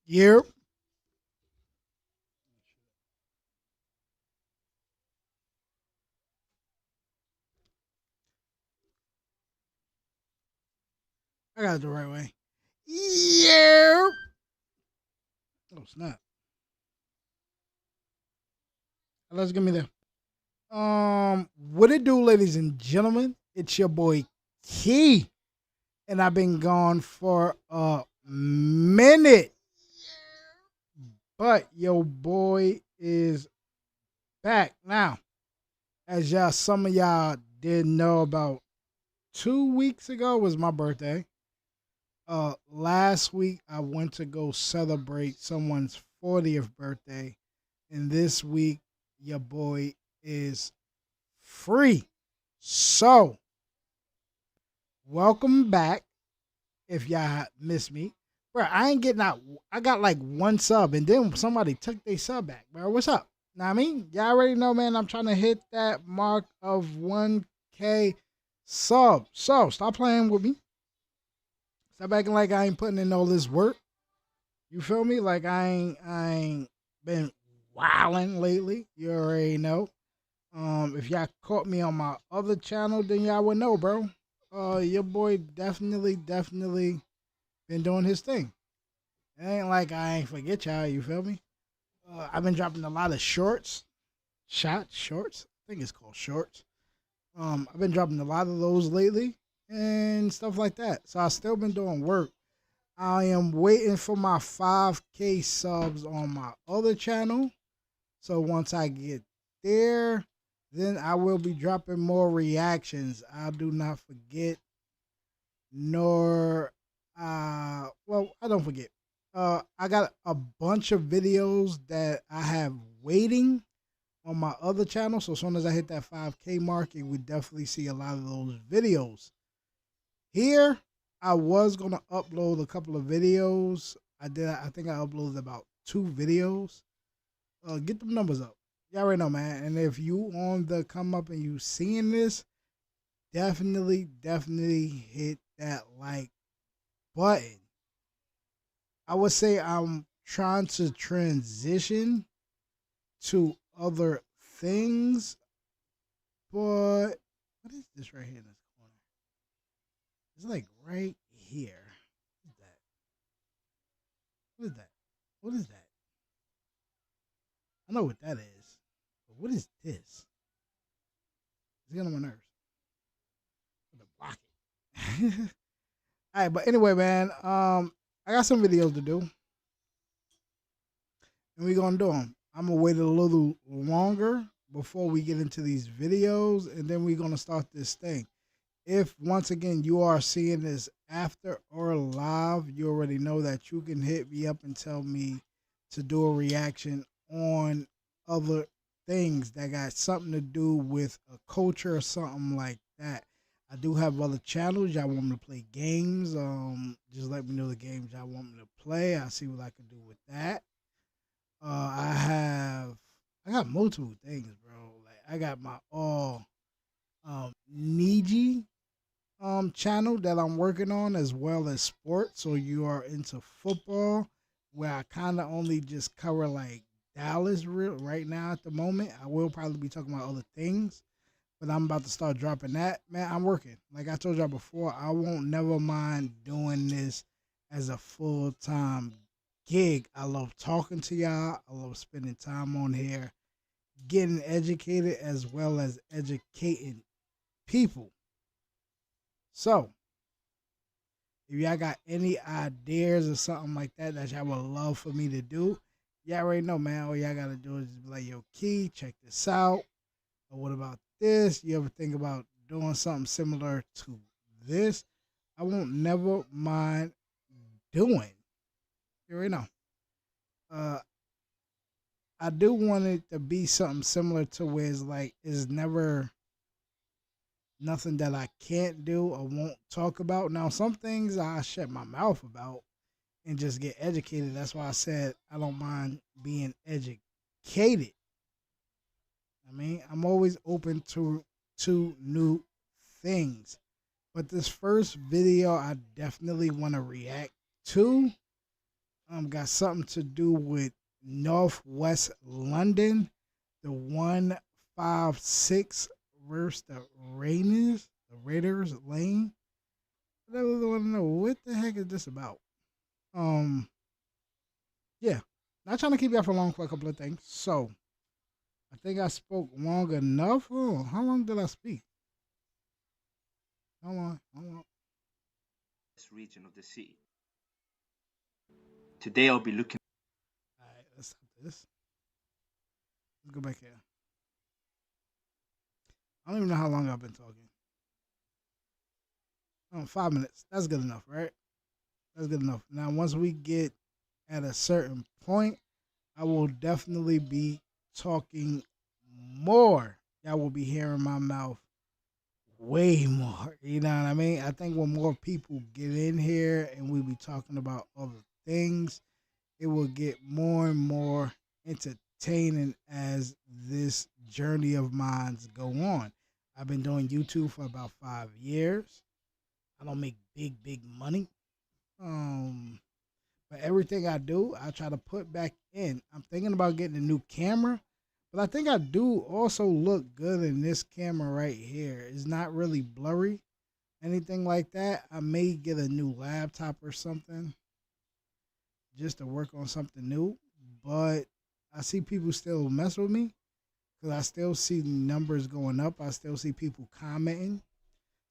Yep. I got it the right way. Yep. Oh snap! Let's give me there. What it do, ladies and gentlemen? It's your boy Key, and I've been gone for a minute, but your boy is back now. As y'all, some of y'all didn't know, about 2 weeks ago was my birthday. Last week I went to go celebrate someone's 40th birthday, and this week your boy is free. So, welcome back. If y'all miss me, bro, I ain't getting out. I got like one sub, and then somebody took their sub back, bro. What's up? Know what I mean, y'all already know, man. I'm trying to hit that mark of 1K sub. So stop playing with me. Stop acting like I ain't putting in all this work. You feel me? Like I ain't been wilding lately. You already know. If y'all caught me on my other channel, then y'all would know, bro. Your boy definitely been doing his thing. It ain't like I ain't forget y'all. You feel me? I've been dropping a lot of shorts. I think it's called shorts. I've been dropping a lot of those lately and stuff like that. So I still been doing work. I am waiting for my 5K subs on my other channel. So once I get there, then I will be dropping more reactions. I do not forget, nor well, I don't forget. I got a bunch of videos that I have waiting on my other channel. So as soon as I hit that 5K mark, you would definitely see a lot of those videos. Here, I was gonna upload a couple of videos. I did. I think I uploaded about 2 videos. Get them numbers up. Y'all already know, man. And if you on the come up and you seeing this, definitely hit that like button. I would say I'm trying to transition to other things, but what is this right here in this corner? It's like right here. What is that? What is that? What is that? I know what that is, but what is this? It's getting on my nerves. I'm gonna block it. All right, but anyway, man. I got some videos to do, and we're gonna do them. I'm gonna wait a little longer before we get into these videos, and then we're gonna start this thing. If once again you are seeing this after or live, you already know that you can hit me up and tell me to do a reaction on other things that got something to do with a culture or something like that. I do have other channels. Y'all want me to play games? Just let me know the games y'all want me to play. I'll see what I can do with that. I got multiple things, bro. Like I got my all Niji channel that I'm working on, as well as sports. So you are into football, where I kind of only just cover like Dallas real right now at the moment. I will probably be talking about other things, but I'm about to start dropping that. Man, I'm working. Like I told y'all before, I won't never mind doing this as a full time gig. I love talking to y'all. I love spending time on here, getting educated as well as educating people. So if y'all got any ideas or something like that that y'all would love for me to do, y'all already know, man. All y'all gotta do is just be like, yo, Key, check this out. Or what about this? You ever think about doing something similar to this? I won't never mind doing. You already know. Uh, I do want it to be something similar to where it's like it's never nothing that I can't do or won't talk about. Now, some things I shut my mouth about and just get educated. That's why I said I don't mind being educated. I mean, I'm always open to new things. But this first video I definitely want to react to got something to do with Northwest London, the 156 versus the Raiders Lane. I really want to know what the heck is this about. Um, yeah, not trying to keep you up for long for a couple of things. So I think I spoke long enough. Oh, how long did I speak? How long? How long? This region of the city. Today I'll be looking. All right, let's stop this. Let's go back here. I don't even know how long I've been talking. 5 minutes. That's good enough, right? That's good enough. Now, once we get at a certain point, I will definitely be talking more. Y'all will be hearing my mouth way more. You know what I mean? I think when more people get in here and we be talking about other things, it will get more and more entertaining as this journey of mine's go on. I've been doing YouTube for about 5 years. I don't make big money. Um, but everything I do, I try to put back in. I'm thinking about getting a new camera, but I think I do also look good in this camera right here. It's not really blurry, anything like that. I may get a new laptop or something just to work on something new. But I see people still mess with me because I still see numbers going up. I still see people commenting.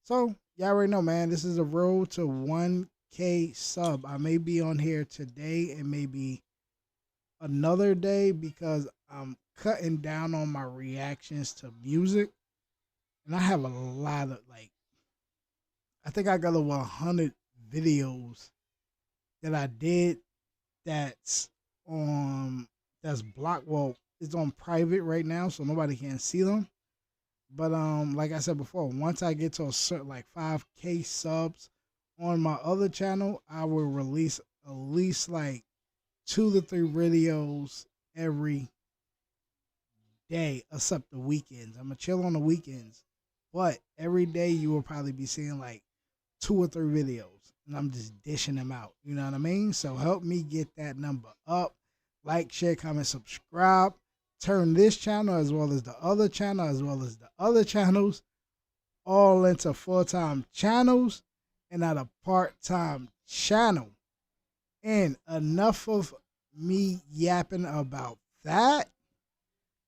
So y'all already know, man. This is a road to 1K sub. I may be on here today and maybe another day because I'm cutting down on my reactions to music, and I have a lot of I think I got over 100 videos that I did that's on that's blocked. Well, it's on private right now, so nobody can see them. But like I said before, once I get to a certain 5K subs on my other channel, I will release at least 2 to 3 videos every day, except the weekends. I'm gonna chill on the weekends, but every day you will probably be seeing 2 or 3 videos, and I'm just dishing them out. You know what I mean? So help me get that number up. Like, share, comment, subscribe. Turn this channel as well as the other channel as well as the other channels all into full-time channels and not a part-time channel. And enough of me yapping about that.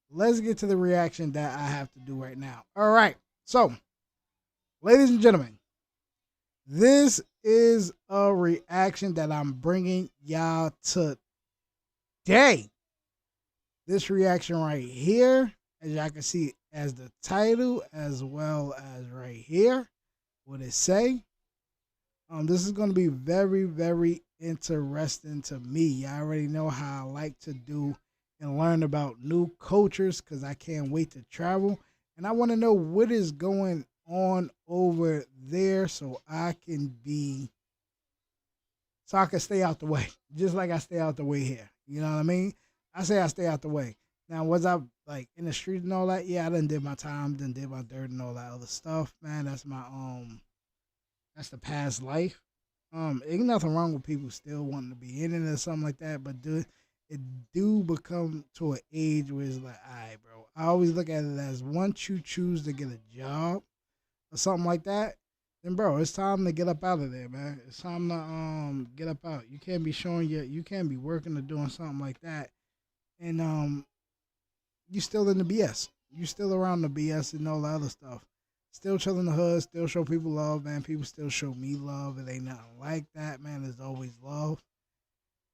Let's get to the reaction that I have to do right now. All right. So, ladies and gentlemen, this is a reaction that I'm bringing y'all today. This reaction right here, as y'all can see as the title, as well as right here, what it say. This is going to be very, very interesting to me. Y'all already know how I like to do and learn about new cultures because I can't wait to travel. And I want to know what is going on over there so I can stay out the way. Just like I stay out the way here. You know what I mean? I say I stay out the way. Now, was I in the street and all that? Yeah, I done did my time, done did my dirt and all that other stuff, man. That's my that's the past life. Ain't nothing wrong with people still wanting to be in it or something like that, but it do become to an age where it's like, all right, bro. I always look at it as once you choose to get a job or something like that, then bro, it's time to get up out of there, man. It's time to get up out. You can't be you can't be working or doing something like that, and you still in the BS. You still around the BS and all the other stuff. Still chilling the hood, still show people love, man. People still show me love. It ain't nothing like that, man. There's always love.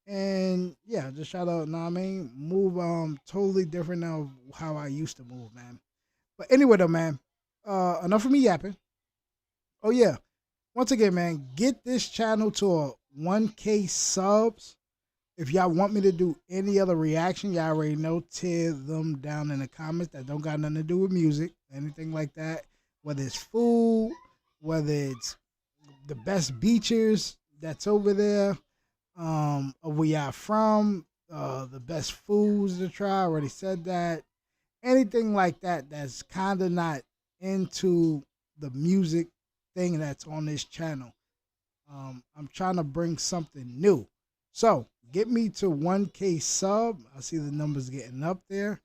And yeah, just shout out, know what I mean? Move totally different now how I used to move, man. But anyway though, man, enough of me yapping. Oh yeah. Once again, man, get this channel to a 1K subs. If y'all want me to do any other reaction, y'all already know, tear them down in the comments that don't got nothing to do with music, anything like that. Whether it's food, whether it's the best beaches that's over there, or where y'all from, the best foods to try, I already said that. Anything like that that's kind of not into the music thing that's on this channel. I'm trying to bring something new. So Get me to 1K sub. I see the numbers getting up there.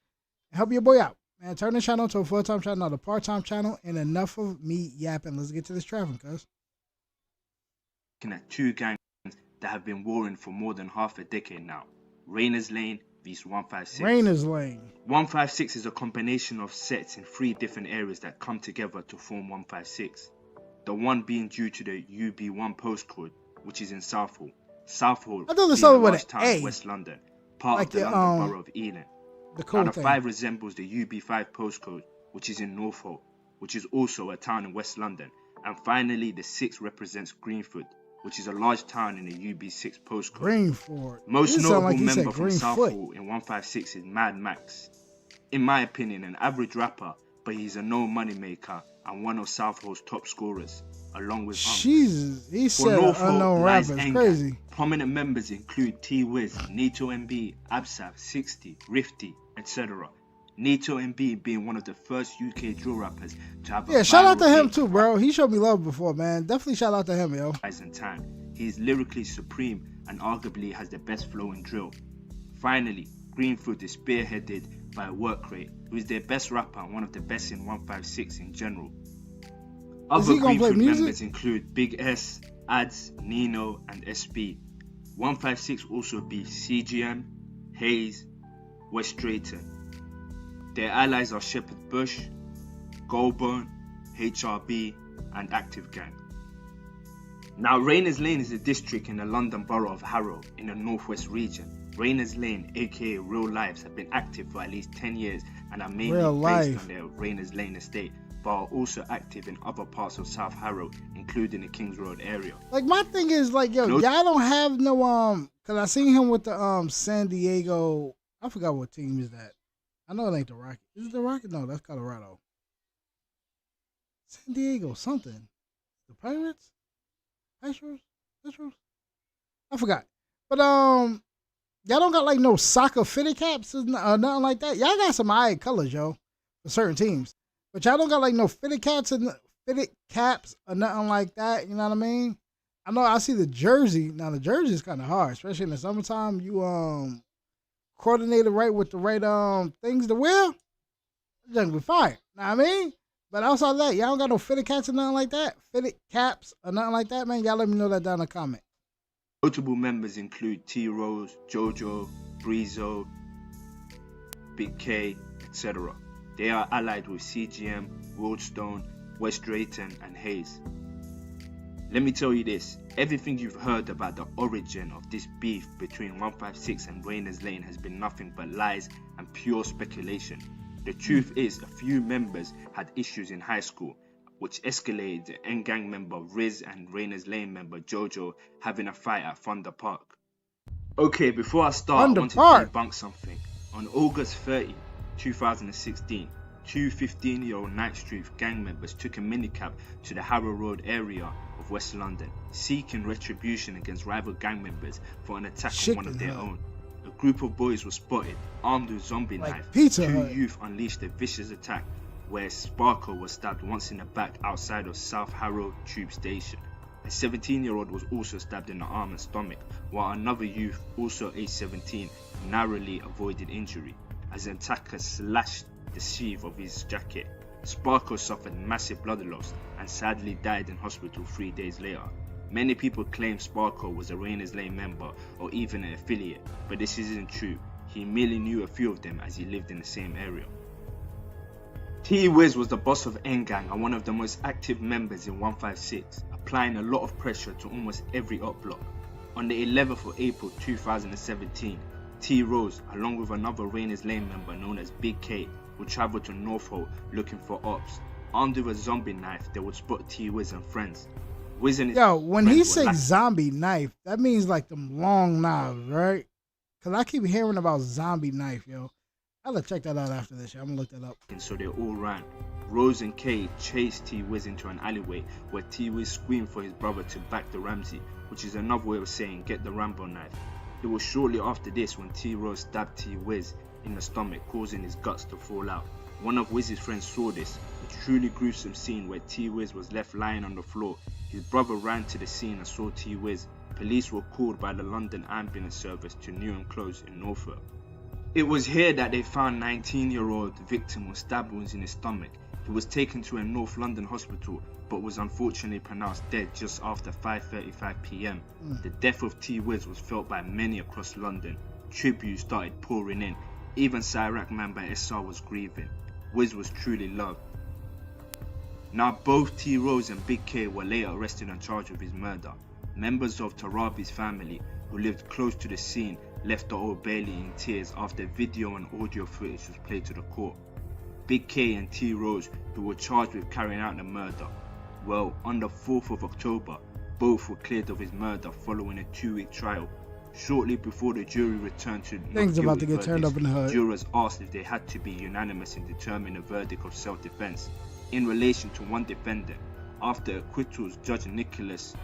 Help your boy out. Man, turn the channel to a full-time channel, not a part-time channel. And enough of me yapping. Let's get to this traffic, cuz. at two gangs that have been warring for more than half a decade now. Rayners Lane vs 156. Rayners Lane. 156 is a combination of sets in 3 different areas that come together to form 156. The one being due to the UB1 postcode, which is in Southall. Southall I thought the being song a with large an town A. in West London, part Like of the the, London Borough of Ealing. The Now cool the thing. 5 resembles the UB5 postcode, which is in Norfolk, which is also a town in West London. And finally, the 6 represents Greenford, which is a large town in the UB6 postcode. Greenford. Most This sound notable like he said member from Greenfoot. Southall in 156 is Mad Max. In my opinion, an average rapper, but he's a no money maker and one of Southall's top scorers, along with Jesus, he For said an Norfolk unknown lies rapper. It's Enga. crazy. Prominent members include T-Wiz, Nito MB, Absaf, 60, Rifty, etc. Nito MB being one of the first UK drill rappers to have Yeah, a shout out to viral him hit too, bro. He showed me love before, man. Definitely shout out to him, yo. and time. He is lyrically supreme and arguably has the best flow in drill. Finally, Greenfoot is spearheaded by Workrate, who is their best rapper and one of the best in 156 in general. Other he gonna play Greenfoot music? members include Big S, Ads, Nino, and SB. 156 also be CGM, Hayes, West Drayton. Their allies are Shepherd Bush, Goldburn, HRB, and Active Gang. Now, Rayners Lane is a district in the London Borough of Harrow in the Northwest region. Rayners Lane, aka Real Lives, have been active for at least 10 years and are mainly Real based Life. on their Rayners Lane estate, but are also active in other parts of South Harrow, including the Kings Road area. Like my thing is like, yo, No- y'all don't have no cause I seen him with the San Diego. I forgot what team is that. I know it ain't the Rockets. Is it the Rockets? No, that's Colorado. San Diego something. The Pirates? Astros? I forgot. But y'all don't got like no soccer fitted caps or nothing like that. Y'all got some eye colors, yo, for certain teams. But y'all don't got like no fitted caps or nothing like that. You know what I mean? I know I see the jersey. Now the jersey is kind of hard, especially in the summertime. You coordinated right with the right things to wear. It's gonna be fire. Know what I mean? But outside of that, y'all don't got no fitted caps or nothing like that. Fitted caps or nothing like that, man. Y'all let me know that down in the comment. Notable members include T-Rose, Jojo, Breezo, Big K, etc. They are allied with CGM, Roadstone, West Drayton, and Hayes. Let me tell you this, everything you've heard about the origin of this beef between 156 and Rayners Lane has been nothing but lies and pure speculation. The truth is, a few members had issues in high school, which escalated to N-Gang member Riz and Rayners Lane member Jojo having a fight at Thunder Park. Okay, before I start, Thunder I want Park. to debunk something. On August 30, 2016, two 15-year-old Night Street gang members took a minicab to the Harrow Road area of West London, seeking retribution against rival gang members for an attack on one of their Chicken Hut. own. A group of boys was spotted, armed with zombie Like knife. Pizza Two Hut. youth unleashed a vicious attack where Sparko was stabbed once in the back outside of South Harrow Tube Station. A 17-year-old was also stabbed in the arm and stomach, while another youth, also aged 17, narrowly avoided injury as an attacker slashed the sleeve of his jacket. Sparko suffered massive blood loss and sadly died in hospital 3 days later. Many people claim Sparko was a Rayners Lane member or even an affiliate, but this isn't true. He merely knew a few of them as he lived in the same area. T-Wiz was the boss of N-Gang and one of the most active members in 156, applying a lot of pressure to almost every op block. On the 11th of April 2017, T-Rose, along with another Rayners Lane member known as Big K, would travel to Norfolk looking for ops. Armed with a zombie knife, they would spot T-Wiz and friends. Wiz and his Yo, when friends he were says lacking- zombie knife, that means like them long knives, right? Cause I keep hearing about zombie knife, yo. I gotta check that out after this. Yo. I'm gonna look that up. and so they all ran. Rose and Kay chased T-Wiz into an alleyway where T-Wiz screamed for his brother to back the Ramsey, which is another way of saying get the Rambo knife. It was shortly after this when T-Rose stabbed T-Wiz in the stomach, causing his guts to fall out. One of Wiz's friends saw this, a truly gruesome scene where T-Wiz was left lying on the floor. His brother ran to the scene and saw T-Wiz police were called by the London Ambulance Service to Newham Close in Norfolk. It was here that they found 19-year-old victim with stab wounds in his stomach. He was taken to a North London hospital but was unfortunately pronounced dead just after 5:35 p.m. The death of T Wiz was felt by many across London. Tributes started pouring in. Even Cyrac Mamba SR was grieving. Wiz was truly loved. Now both T Rose and Big K were later arrested and charged with his murder. Members of Tarabi's family, who lived close to the scene, left the Old Bailey in tears after video and audio footage was played to the court. Big K and T Rose, who were charged with carrying out the murder, well, on the 4th of October, both were cleared of his murder following a 2-week trial. Shortly before the jury returned to things about to get turned up in the hood, jurors asked if they had to be unanimous in determining a verdict of self-defense. In relation to one defendant, after acquittals, Judge Nicholas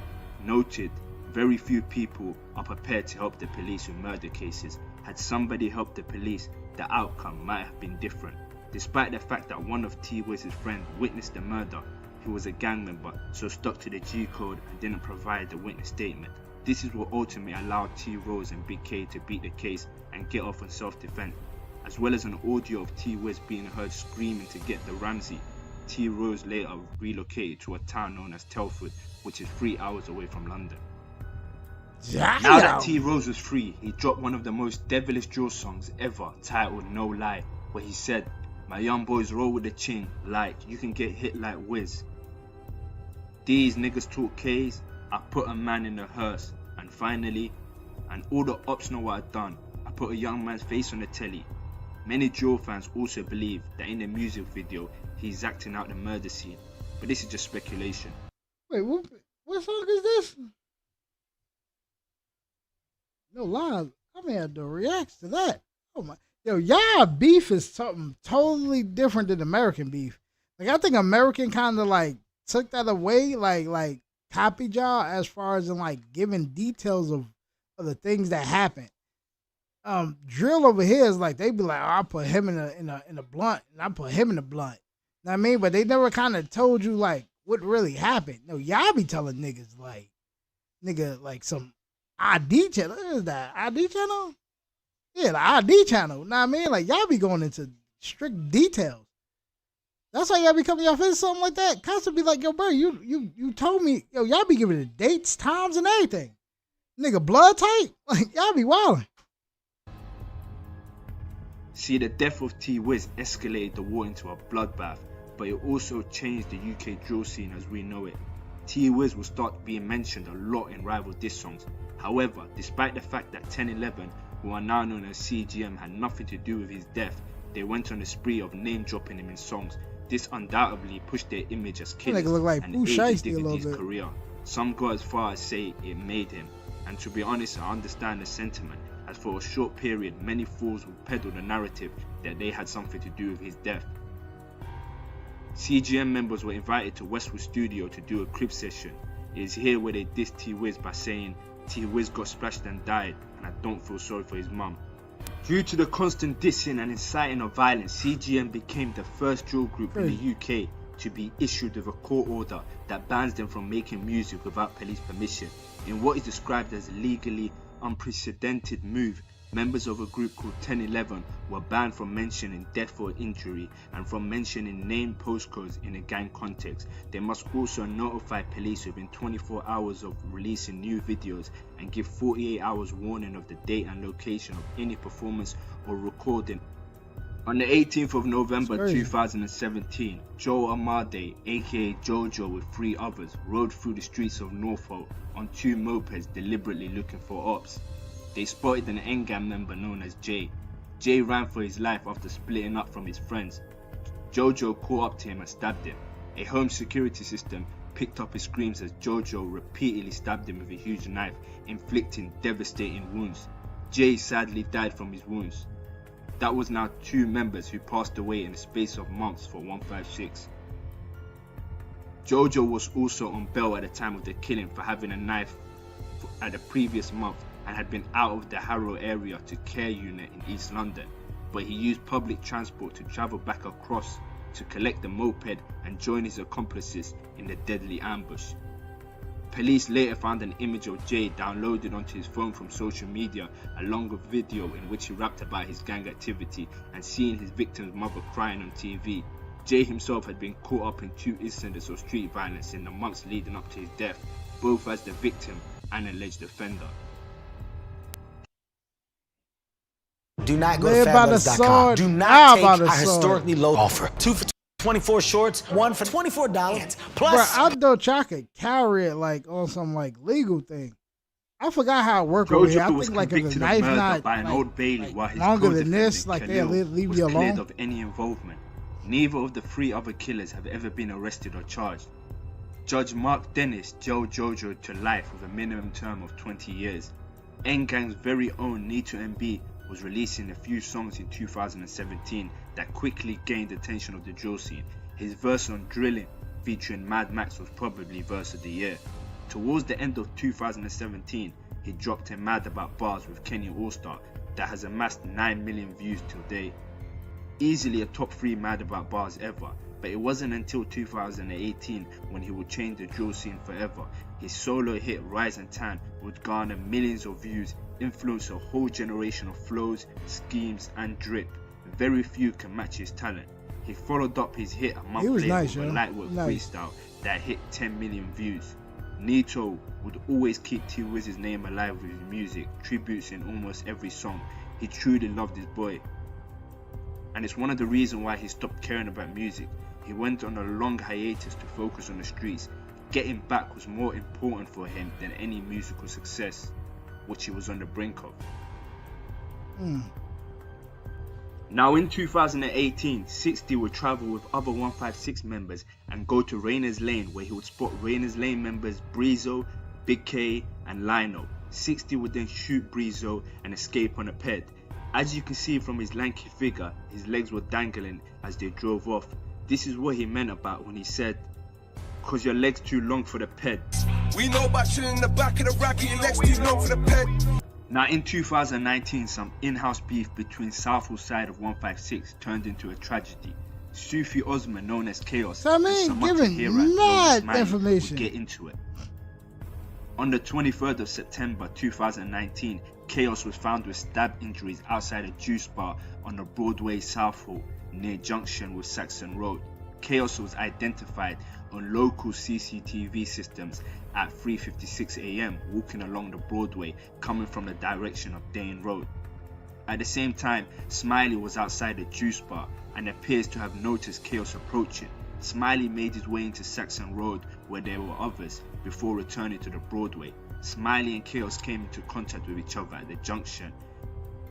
noted very few people are prepared to help the police with murder cases. Had somebody helped the police, the outcome might have been different. Despite the fact that one of T Wiz's friends witnessed the murder, he was a gang member, so stuck to the G code and didn't provide a witness statement. This is what ultimately allowed T Rose and Big K to beat the case and get off on self-defense, as well as an audio of T Wiz being heard screaming to get the Ramsey. T Rose later relocated to a town known as Telford, which is 3 hours away from London. Damn. Now that T Rose was free, he dropped one of the most devilish drill songs ever, titled No Lie, where he said, "My young boys roll with the ching, like you can get hit like Wiz. These niggas talk K's, I put a man in a hearse, and finally, and all the ops know what I done, I put a young man's face on the telly." Many drill fans also believe that in the music video, he's acting out the murder scene, but this is just speculation. Wait, what song is this? No lie, I may have to react to that. Oh my, yo, y'all beef is something totally different than American beef. Like, I think American kind of like took that away, like copied y'all as far as in like giving details of the things that happened. Drill over here is like they be like, oh, I put him in a blunt, and I put him in a blunt. You know what I mean? But they never kind of told you like what really happened. No, y'all be telling niggas like, nigga, like some ID channel. What is that? ID channel? Yeah, the ID channel. You know what I mean? Like, y'all be going into strict details. That's why y'all be coming y'all face something like that. Constantly be like, yo, bro, you told me, yo, y'all be giving the dates, times, and everything. Nigga, blood type? Like, y'all be wildin'. See, the death of T Wiz escalated the war into a bloodbath, but it also changed the UK drill scene as we know it. T Wiz will start being mentioned a lot in rival diss songs. However, despite the fact that 1011, who are now known as CGM, had nothing to do with his death, they went on a spree of name dropping him in songs. This undoubtedly pushed their image as killers like and Pooh aided Shiesty a little Diggity's bit. career. Some go as far as say it made him, and to be honest, I understand the sentiment, as for a short period many fools would peddle the narrative that they had something to do with his death. CGM members were invited to Westwood Studio to do a crib session. It is here where they dissed T Wiz by saying, "T Wiz got splashed and died, and I don't feel sorry for his mum." Due to the constant dissing and inciting of violence, CGM became the first drill group in the UK to be issued with a court order that bans them from making music without police permission. In what is described as a legally unprecedented move, members of a group called 1011 were banned from mentioning death or injury and from mentioning named postcodes in a gang context. They must also notify police within 24 hours of releasing new videos and give 48 hours warning of the date and location of any performance or recording. On the 18th of November 2017, Joe Amade, aka Jojo, with 3 others, rode through the streets of Norfolk on 2 mopeds deliberately looking for ops. They spotted an N-Gang member known as Jay. Jay ran for his life after splitting up from his friends. Jojo caught up to him and stabbed him. A home security system picked up his screams as Jojo repeatedly stabbed him with a huge knife, inflicting devastating wounds. Jay sadly died from his wounds. That was now 2 members who passed away in the space of months for 156. Jojo was also on bail at the time of the killing for having a knife at the previous month and had been out of the Harrow area to care unit in East London, but he used public transport to travel back across to collect the moped and join his accomplices in the deadly ambush. Police later found an image of Jay downloaded onto his phone from social media, along with video in which he rapped about his gang activity and seeing his victim's mother crying on TV. Jay himself had been caught up in 2 incidents of street violence in the months leading up to his death, both as the victim and alleged offender. Do not go Live to by the fatbuddies.com. sword, Do die not take by our the sword. historically low offer. 2 for 24 shorts, 1 for $24. Bro, Plus, I thought y'all could carry it like on some like legal thing. I forgot how it worked over here. I Jojo was think like if convicted the of knife murder not by an like, Old Bailey like, while his longer than co-defendant, this, like they'll Khalil, leave was you cleared alone. of any involvement. Neither of the 3 other killers have ever been arrested or charged. Judge Mark Dennis jailed Jojo to life with a minimum term of 20 years. N-Gang's very own Nito MB was releasing a few songs in 2017 that quickly gained attention of the drill scene. His verse on Drilling featuring Mad Max was probably verse of the year. Towards the end of 2017, he dropped a Mad About Bars with Kenny Allstar that has amassed 9 million views till date. Easily a top 3 Mad About Bars ever, but it wasn't until 2018 when he would change the drill scene forever. His solo hit Rise and Tan would garner millions of views, influence a whole generation of flows, schemes and drip. Very few can match his talent. He followed up his hit a month later nice, with a yo. lightwork Nice. freestyle that hit 10 million views. Nito would always keep T-Wiz's name alive with his music, tributes in almost every song. He truly loved his boy. And it's one of the reasons why he stopped caring about music. He went on a long hiatus to focus on the streets. Getting back was more important for him than any musical success, which he was on the brink of. Now in 2018, 60 would travel with other 156 members and go to Rainers Lane, where he would spot Rainers Lane members Breezo, Big K and Lino. 60 would then shoot Breezo and escape on a ped. As you can see from his lanky figure, his legs were dangling as they drove off. This is what he meant about when he said, "Cause your leg's too long for the ped." We know about chilling in the back of the racket, your legs too long for the ped. Now in 2019, some in-house beef between Southall side of 156 turned into a tragedy. Sufi Osman, known as Chaos, So, I mean, and Samantha giving Hira known as mad Smiley information. would get into it. On the 23rd of September 2019, Chaos was found with stab injuries outside a juice bar on the Broadway Southall near junction with Saxon Road. Chaos was identified on local CCTV systems at 3:56 AM walking along the Broadway coming from the direction of Dane Road. At the same time, Smiley was outside the juice bar and appears to have noticed Chaos approaching. Smiley made his way into Saxon Road where there were others before returning to the Broadway. Smiley and Chaos came into contact with each other at the junction.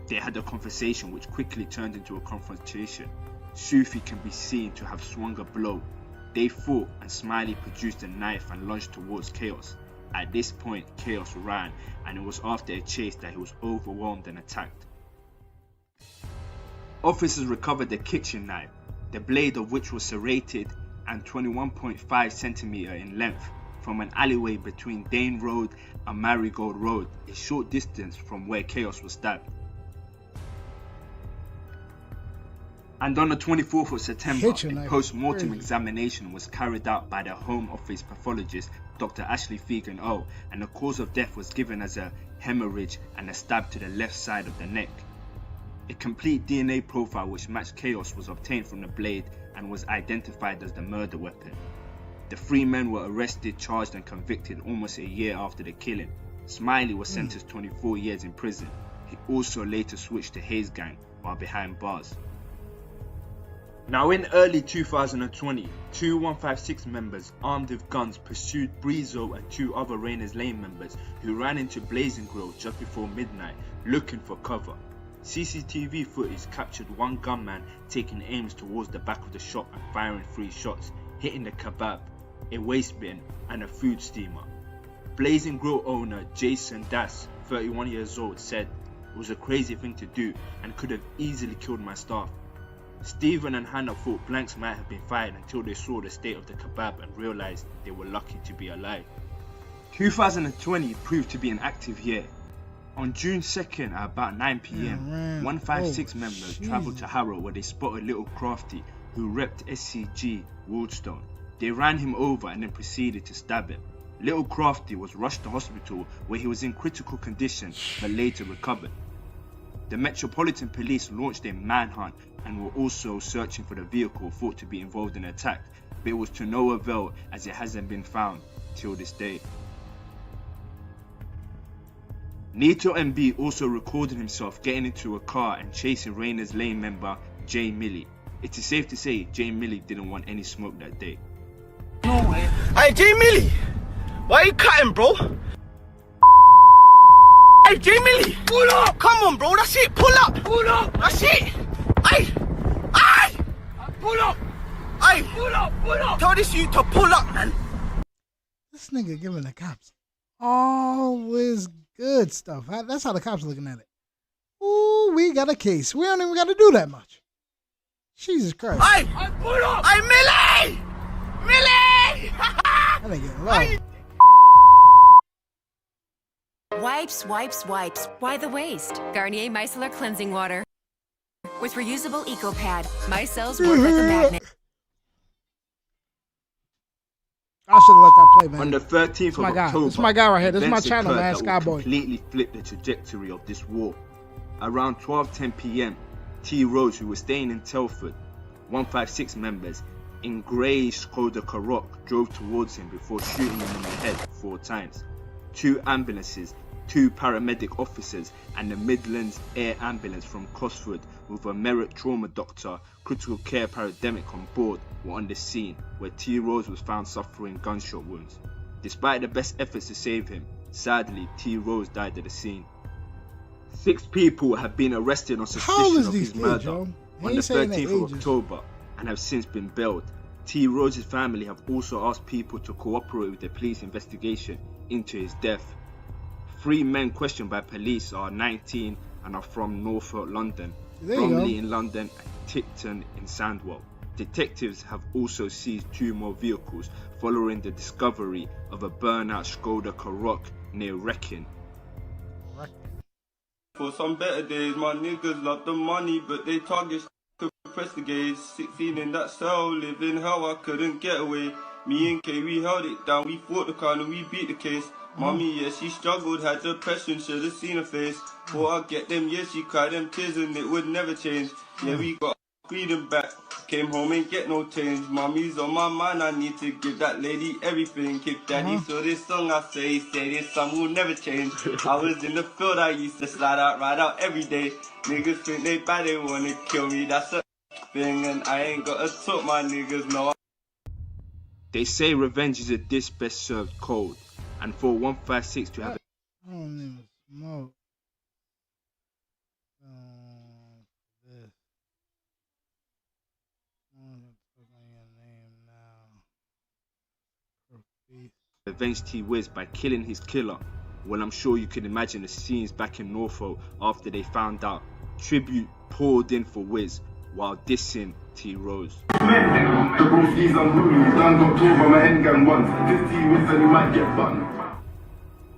They had a conversation which quickly turned into a confrontation. Sufi can be seen to have swung a blow. They fought and Smiley produced a knife and lunged towards Chaos. At this point, Chaos ran, and it was after a chase that he was overwhelmed and attacked. Officers recovered a kitchen knife, the blade of which was serrated and 21.5 centimeter in length, from an alleyway between Dane Road and Marigold Road, a short distance from where Chaos was stabbed. And on the 24th of September, Kitchen a knife, post-mortem crazy. examination was carried out by the Home Office pathologist Dr. Ashley Fegan O, and the cause of death was given as a hemorrhage and a stab to the left side of the neck. A complete DNA profile which matched Chaos was obtained from the blade and was identified as the murder weapon. The 3 men were arrested, charged and convicted almost a year after the killing. Smiley was sentenced 24 years in prison. He also later switched to Hayes Gang while behind bars. Now in early 2020, 2 156 members armed with guns pursued Breezo and 2 other Rainers Lane members who ran into Blazing Grill just before midnight looking for cover. CCTV footage captured one gunman taking aims towards the back of the shop and firing 3 shots, hitting the kebab, a waste bin and a food steamer. Blazing Grill owner Jason Das, 31 years old, said, "It was a crazy thing to do and could have easily killed my staff." Stephen and Hannah thought blanks might have been fired until they saw the state of the kebab and realised they were lucky to be alive. 2020 proved to be an active year. On June 2nd at about 9 PM, man. 156 Oh, members jeez. travelled to Harrow where they spotted Little Crafty, who repped SCG Wardstone. They ran him over and then proceeded to stab him. Little Crafty was rushed to hospital where he was in critical condition but later recovered. The Metropolitan Police launched a manhunt and were also searching for the vehicle thought to be involved in the attack, but it was to no avail as it hasn't been found till this day. Nito MB also recorded himself getting into a car and chasing Rayners Lane member Jay Milley. It is safe to say Jay Milley didn't want any smoke that day. No way. Hey, Jay Milley, why are you cutting, bro? Hey, Jay Milley, pull up! Come on, bro, that's it, pull up! Pull up! That's it! Hey! Hey! Pull up! Hey! Pull up! Pull up! Tell this you to pull up, man! This nigga giving the cops always good stuff. That's how the cops looking at it. Ooh, we got a case. We don't even got to do that much. Jesus Christ. Hey! Pull up! Hey, Millie! Millie! That ain't getting low. Wipes, wipes, wipes. Why the waste? Garnier Micellar Cleansing Water. With reusable EcoPad, micelles work like a magnet. I should have let that play, man. On the 13th of October, this is my guy right here. This is my events channel, occurred man. that will Skyboy. completely flip the trajectory of this war. Around 12:10 p.m., T. Rose, who was staying in Telford, 156 members in grey Skoda Karoq drove towards him before shooting him in the head 4 times. 2 ambulances, 2 paramedic officers and the Midlands Air Ambulance from Cosford with a Merit trauma doctor, critical care paramedic on board were on the scene where T. Rose was found suffering gunshot wounds. Despite the best efforts to save him, sadly T. Rose died at the scene. 6 people have been arrested on suspicion of his murder on the 13th of October and have since been bailed. T. Rose's family have also asked people to cooperate with the police investigation into his death. 3 men questioned by police are 19 and are from Norfolk, London, Bromley in London and Tipton in Sandwell. Detectives have also seized 2 more vehicles following the discovery of a burnout Skoda Karoq near Wrecking. For some better days, my niggas love the money, but they target could press the gauge. 16 in that cell, living hell, I couldn't get away. Me and K, we held it down, we fought the crowd and we beat the case. Mommy, yeah, she struggled, had depression, should've seen her face. Thought I'd get them, yeah, she cried them tears and it would never change. Yeah, we got freedom back, came home ain't get no change. Mommy's on my mind, I need to give that lady everything. Kick daddy, so this song I say this song will never change. I was in the field, I used to slide out, ride out every day. Niggas think they bad, they wanna kill me, that's a thing. And I ain't gotta talk, my niggas know. They say revenge is a dish best served cold, and for 156 to have I don't even smoke. avenge T Wiz by killing his killer. Well, I'm sure you can imagine the scenes back in Norfolk after they found out. Tribute poured in for Wiz while dissing T Rose.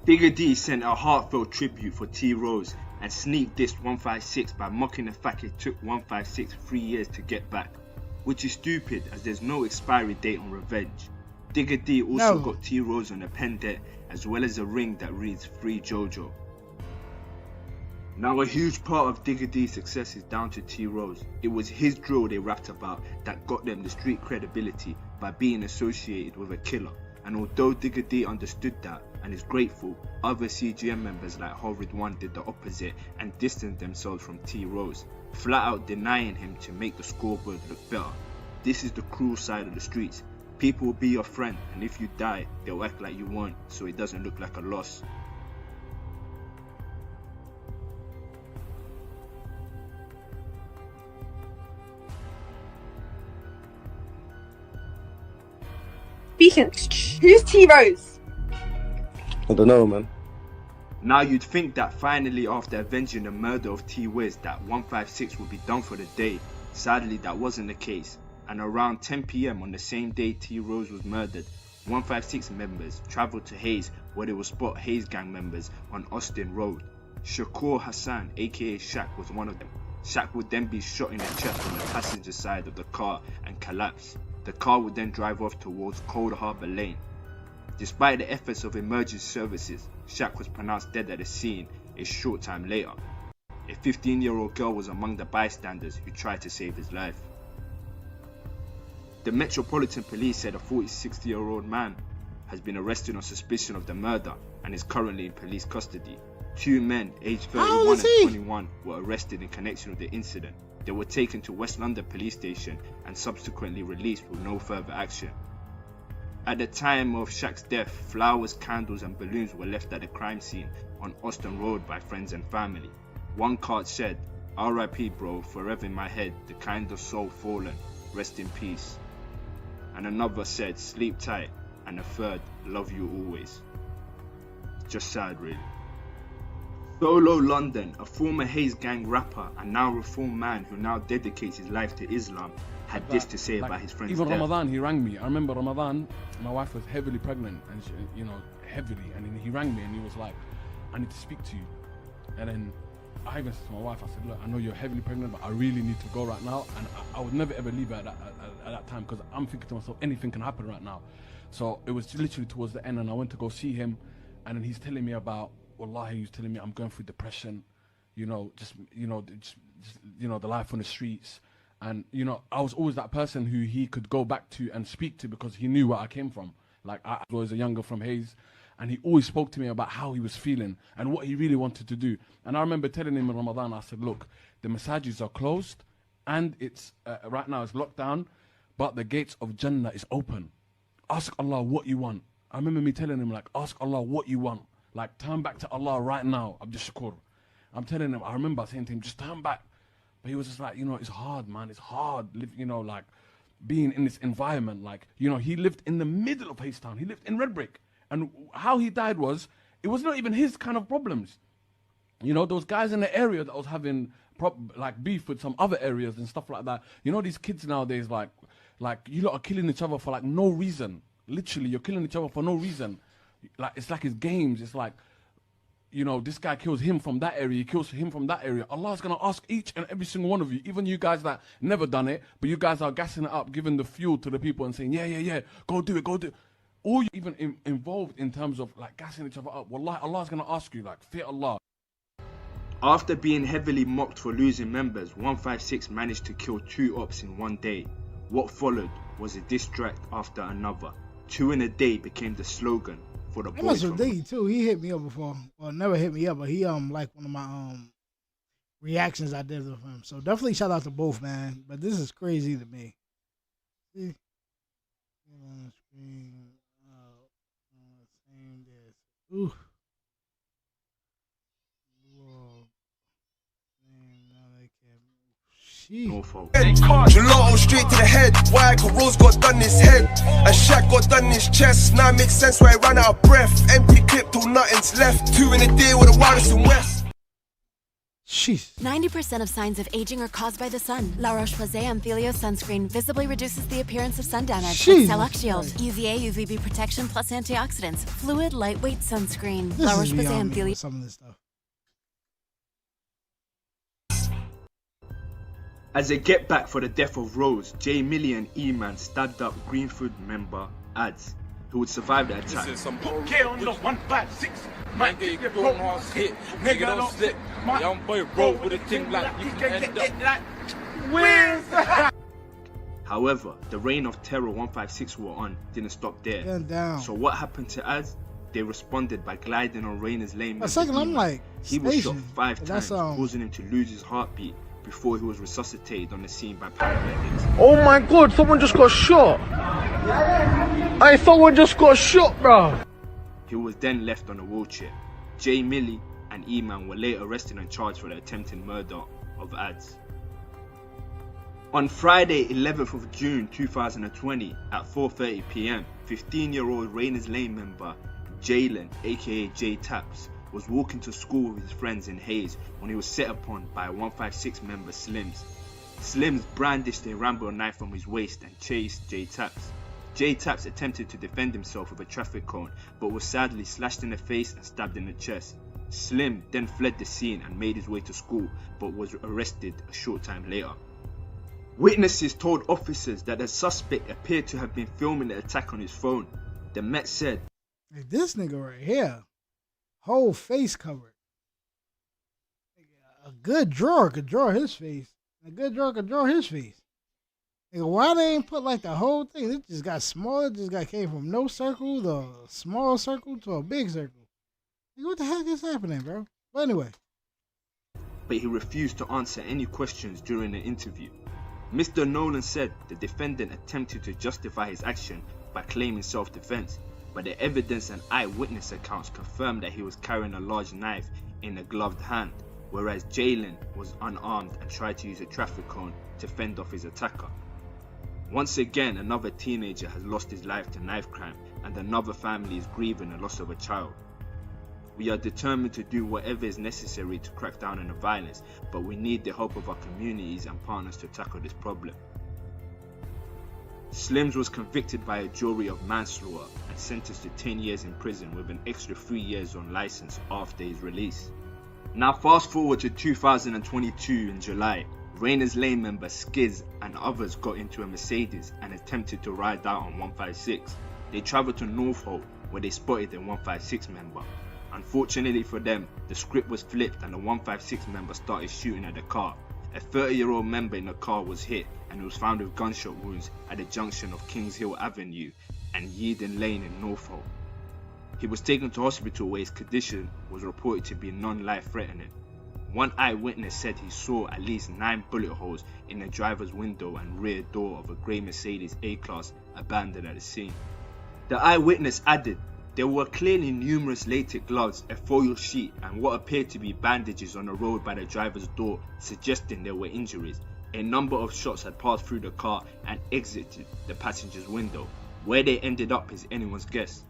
Digga D sent a heartfelt tribute for T Rose and sneak dissed 156 by mocking the fact it took 156 3 years to get back, which is stupid as there's no expiry date on revenge. Digga D also got T Rose on a pendant as well as a ring that reads Free JoJo. Now a huge part of Digga D's success is down to T Rose. It was his drill they rapped about that got them the street credibility by being associated with a killer. And although Digga D understood that and is grateful, other CGM members like Horrid One did the opposite and distanced themselves from T Rose, flat out denying him to make the scoreboard look better. This is the cruel side of the streets. People will be your friend, and if you die, they'll act like you won, so it doesn't look like a loss. Speaking, who's T Rose? I don't know, man. Now you'd think that finally after avenging the murder of T Wiz that 156 would be done for the day. Sadly that wasn't the case, and around 10 PM on the same day T Rose was murdered, 156 members travelled to Hayes where they would spot Hayes gang members on Austin Road. Shakur Hassan aka Shaq was one of them. Shaq would then be shot in the chest on the passenger side of the car and collapse. The car would then drive off towards Cold Harbour Lane. Despite the efforts of emergency services, Shaq was pronounced dead at the scene a short time later. A 15-year-old girl was among the bystanders who tried to save his life. The Metropolitan Police said a 46-year-old man has been arrested on suspicion of the murder and is currently in police custody. 2 men, aged 31 and 21, were arrested in connection with the incident. They were taken to West London Police Station and subsequently released with no further action. At the time of Shaq's death, flowers, candles and balloons were left at the crime scene on Austin Road by friends and family. One card said, "R.I.P. bro, forever in my head, the kind of soul fallen, rest in peace." And another said, "Sleep tight," and a third, "Love you always." Just sad really. Solo London, a former Hayes Gang rapper and now reformed man who now dedicates his life to Islam, had this to say about his friend's even death. Ramadan, he rang me. I remember Ramadan, my wife was heavily pregnant, and she, heavily, and then he rang me and he was like, "I need to speak to you." And then I even said to my wife, I said, "Look, I know you're heavily pregnant, but I really need to go right now." And I would never ever leave her at that time, because I'm thinking to myself, anything can happen right now. So it was literally towards the end, and I went to go see him, and then he's telling me about, wallahi, he's telling me I'm going through depression, just the life on the streets. And, I was always that person who he could go back to and speak to, because he knew where I came from. Like, I was a younger from Hayes, and he always spoke to me about how he was feeling and what he really wanted to do. And I remember telling him in Ramadan, I said, "Look, the masajid are closed, and it's right now it's locked down, but the gates of Jannah is open. Ask Allah what you want." I remember me telling him, like, ask Allah what you want. Like, turn back to Allah right now, Abdul Shakur. I'm telling him, I remember saying to him, just turn back. But he was just like, it's hard, man. It's hard, like, being in this environment. Like, he lived in the middle of Hayes Town. He lived in Red Brick. And how he died it was not even his kind of problems. Those guys in the area that was having, beef with some other areas and stuff like that. These kids nowadays, like you lot are killing each other for, like, no reason. Literally, you're killing each other for no reason. Like, it's like his games. It's like, this guy kills him from that area, he kills him from that area. Allah's going to ask each and every single one of you, even you guys that never done it, but you guys are gassing it up, giving the fuel to the people and saying, yeah, go do it. Or you even involved in terms of, like, gassing each other up. Wallahi, Allah's going to ask you, like, fear Allah. After being heavily mocked for losing members, 156 managed to kill 2 ops in one day. What followed was a diss track after another. 2 in a day became the slogan for the boys. That's D too. He hit me up before. Well, never hit me up, but he like one of my reactions I did with him. So definitely shout out to both, man. But this is crazy to me. See? On the screen. Ooh. Gelato straight to the head. Why? Cause Rose got done his head, and Shaq got done his chest. Now it makes sense why I ran out of breath. Empty clip till nothing's left. 2 in a day with the wildest in West. 90% of signs of aging are caused by the sun. La Roche-Posay Amphilio sunscreen visibly reduces the appearance of sun damage with Cellux Shield, UVA, UVB protection plus antioxidants, fluid, lightweight sunscreen. La Roche-Posay Amphilio. Some of this stuff. As a get back for the death of Rose, Jay Millie and E-Man stabbed up Greenfoot member Ads, who would survive the attack. This is some K on the 156. Might get your phone horse hit. Nigga don't slip. Young boy roll with a thing like you can end up. Where's that? However, the reign of terror 156 were on didn't stop there. So what happened to Ads? They responded by gliding on Rainer's lane. A second, I'm like, he was shot 5 times, causing him to lose his heartbeat before he was resuscitated on the scene by paramedics. Oh my god, someone just got shot. Hey, someone just got shot, bro. He was then left on a wheelchair. Jay Millie and E-Man were later arrested and charged for the attempted murder of Ads. On Friday, 11th of June 2020 at 4:30 PM, 15-year-old Rainer's Lane member Jalen, aka J Taps, was walking to school with his friends in Hayes when he was set upon by a 156 member Slims. Slims brandished a Rambo knife from his waist and chased J Taps. J Taps attempted to defend himself with a traffic cone, but was sadly slashed in the face and stabbed in the chest. Slim then fled the scene and made his way to school, but was arrested a short time later. Witnesses told officers that the suspect appeared to have been filming the attack on his phone. The Met said Like this nigga right here, whole face covered. A good drawer could draw his face. A good drawer could draw his face. Nigga, why they ain't put like the whole thing? It just got smaller. Just came from no circle to a small circle to a big circle. Nigga, what the heck is happening, bro? But anyway. But he refused to answer any questions during the interview. Mr. Nolan said the defendant attempted to justify his action by claiming self-defense, but the evidence and eyewitness accounts confirmed that he was carrying a large knife in a gloved hand, whereas Jalen was unarmed and tried to use a traffic cone to fend off his attacker. Once again, another teenager has lost his life to knife crime, and another family is grieving the loss of a child. We are determined to do whatever is necessary to crack down on the violence, but we need the help of our communities and partners to tackle this problem. Slims was convicted by a jury of manslaughter and sentenced to 10 years in prison with an extra 3 years on license after his release. Now fast forward to 2022 in July. Rayners Lane member Skiz and others got into a Mercedes and attempted to ride out on 156. They travelled to North Hope where they spotted the 156 member. Unfortunately for them, the script was flipped and the 156 member started shooting at the car. A 30-year-old member in the car was hit and was found with gunshot wounds at the junction of Kings Hill Avenue and Yeadon Lane in North Hope. He was taken to hospital where his condition was reported to be non-life threatening. One eyewitness said he saw at least 9 bullet holes in the driver's window and rear door of a grey Mercedes A-Class abandoned at the scene. The eyewitness added, there were clearly numerous latex gloves, a foil sheet and what appeared to be bandages on the road by the driver's door, suggesting there were injuries. A number of shots had passed through the car and exited the passenger's window. Where they ended up is anyone's guess.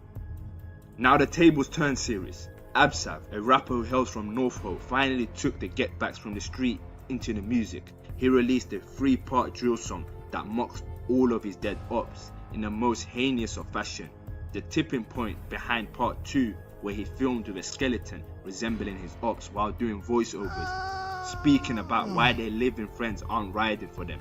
Now the tables turned serious. Absav, a rapper who hails from North Hope, finally took the get backs from the street into the music. He released a 3-part drill song that mocks all of his dead ops in the most heinous of fashion. The tipping point behind part 2, where he filmed with a skeleton resembling his ops while doing voiceovers, speaking about why their living friends aren't riding for them.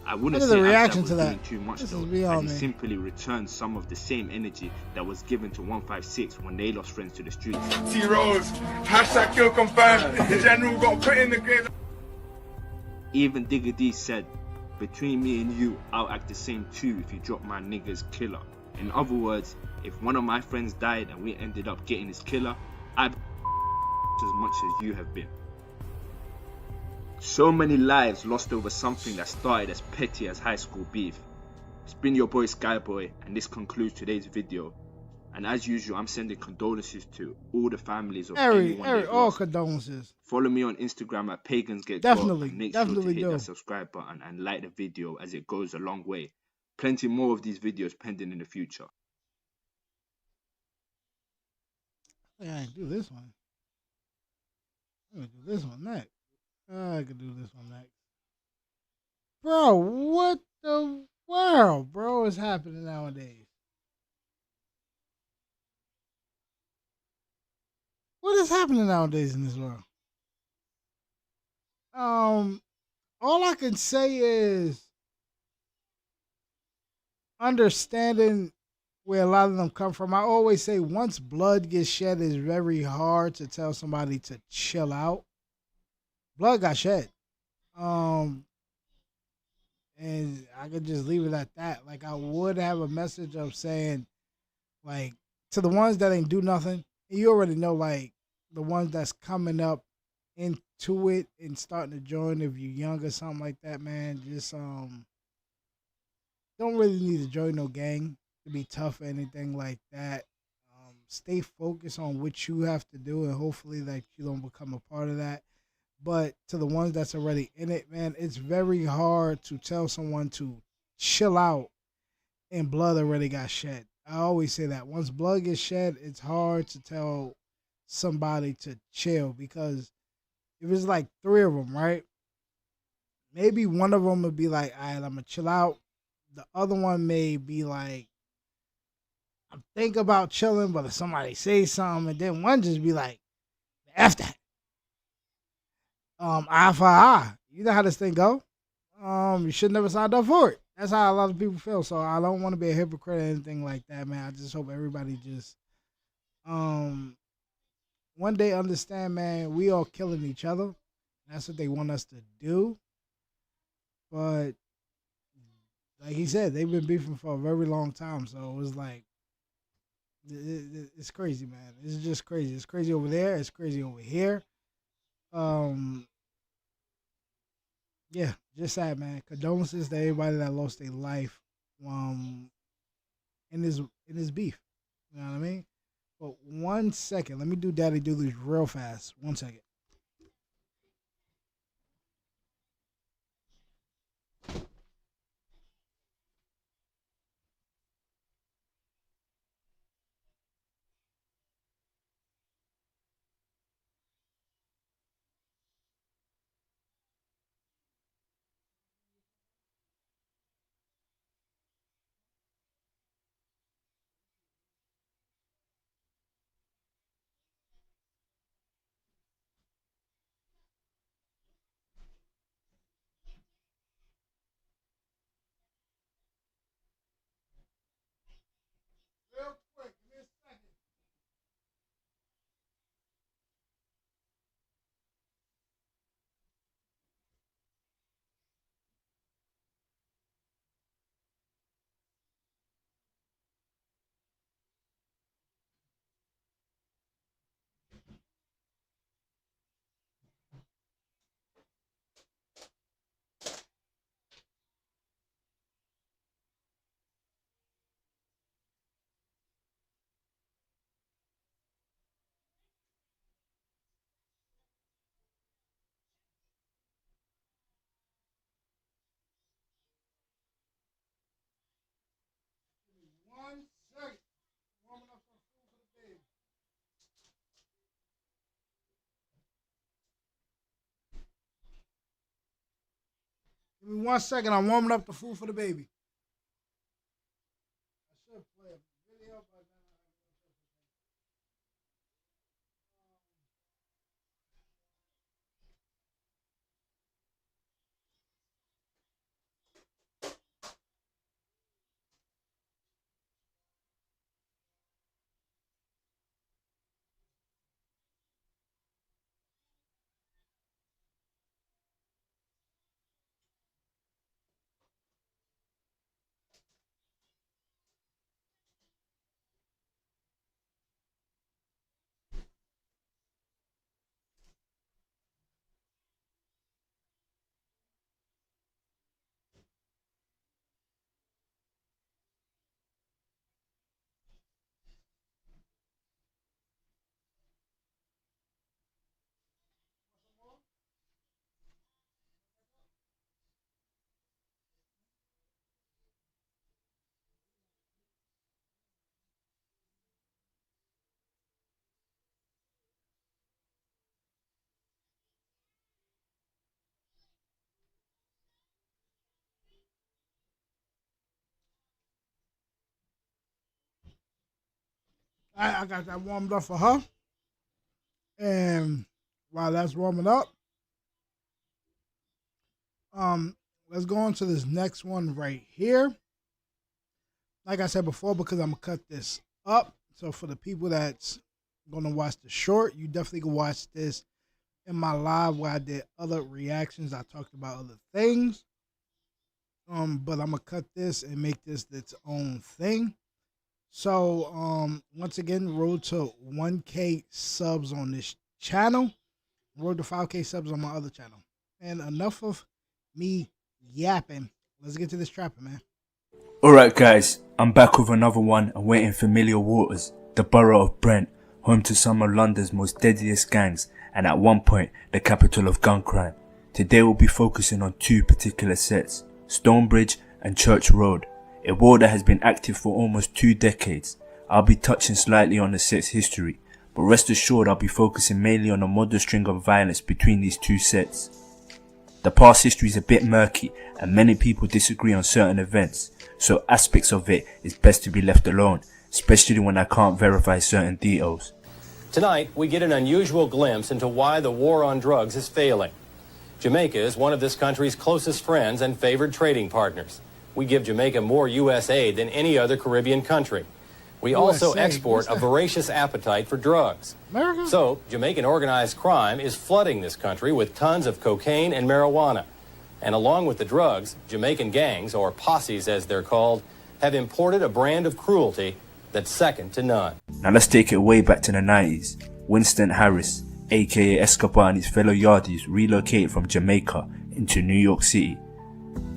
I wouldn't say Absav was doing too much though, and he simply returned some of the same energy that was given to 156 when they lost friends to the streets. T-Rose, hashtag kill confirmed, the general got put in the grave. Even Digga D said, between me and you, I'll act the same too if you drop my nigga's killer. In other words, if one of my friends died and we ended up getting his killer, I'd as much as you have been. So many lives lost over something that started as petty as high school beef. It's been your boy Skyboy, and this concludes today's video. And as usual, I'm sending condolences to all the families of anyone they've all lost. condolences. Follow me on Instagram at PagansGetDrop, Definitely, and make sure to hit do. that subscribe button and like the video as it goes a long way. Plenty more of these videos pending in the future. I can do this one. I'm gonna do this one next. I can do this one next. Bro, what the world, bro, is happening nowadays? What is happening nowadays in this world? All I can say is understanding where a lot of them come from. I always say once blood gets shed, it's very hard to tell somebody to chill out. Blood got shed. And I could just leave it at that. Like, I would have a message of saying, like, to the ones that ain't do nothing, you already know, like, the ones that's coming up into it and starting to join, if you're young or something like that, man, just don't really need to join no gang to be tough or anything like that. Stay focused on what you have to do, and hopefully that you don't become a part of that. But to the ones that's already in it, man, it's very hard to tell someone to chill out and blood already got shed. I always say that. Once blood gets shed, it's hard to tell somebody to chill, because if it's like 3 of them, right? Maybe one of them would be like, all right, I'm going to chill out. The other one may be like, I'm thinking about chilling, but if somebody says something, and then one just be like, F that. Eye for eye. You know how this thing go. You should never signed up for it. That's how a lot of people feel. So I don't want to be a hypocrite or anything like that, man. I just hope everybody just One day understand, man, we all killing each other. That's what they want us to do. But like he said, they've been beefing for a very long time. So it was like, it's crazy, man. It's just crazy. It's crazy over there. It's crazy over here. Yeah, just sad, man. Condolences to everybody that lost their life in this beef. You know what I mean? But 1 second, let me do Daddy Dooley's real fast. 1 second. Real quick, give me a second. Give me 1 second. Warming up some food for the baby. Give me 1 second. I'm warming up the food for the baby. I should play a video, but I got that warmed up for her. And while that's warming up, let's go on to this next one right here. Like I said before, because I'm gonna cut this up. So for the people that's gonna watch the short, you definitely can watch this in my live where I did other reactions. I talked about other things. But I'm gonna cut this and make this its own thing. So once again, road to 1K subs on this channel. Road to 5K subs on my other channel. And enough of me yapping. Let's get to this trapping, man. Alright guys, I'm back with another one and we're in familiar waters, the borough of Brent, home to some of London's most deadliest gangs and at one point the capital of gun crime. Today we'll be focusing on two particular sets, Stonebridge and Church Road, a war that has been active for almost 2 decades. I'll be touching slightly on the set's history, but rest assured I'll be focusing mainly on a modern string of violence between these two sets. The past history is a bit murky and many people disagree on certain events, so aspects of it is best to be left alone, especially when I can't verify certain details. Tonight, we get an unusual glimpse into why the war on drugs is failing. Jamaica is one of this country's closest friends and favored trading partners. We give Jamaica more U.S. aid than any other Caribbean country. We also USA. export What's a that? voracious appetite for drugs. America? So, Jamaican organized crime is flooding this country with tons of cocaine and marijuana. And along with the drugs, Jamaican gangs, or posses as they're called, have imported a brand of cruelty that's second to none. Now let's take it way back to the 90s. Winston Harris, aka Escobar, and his fellow yardies relocated from Jamaica into New York City.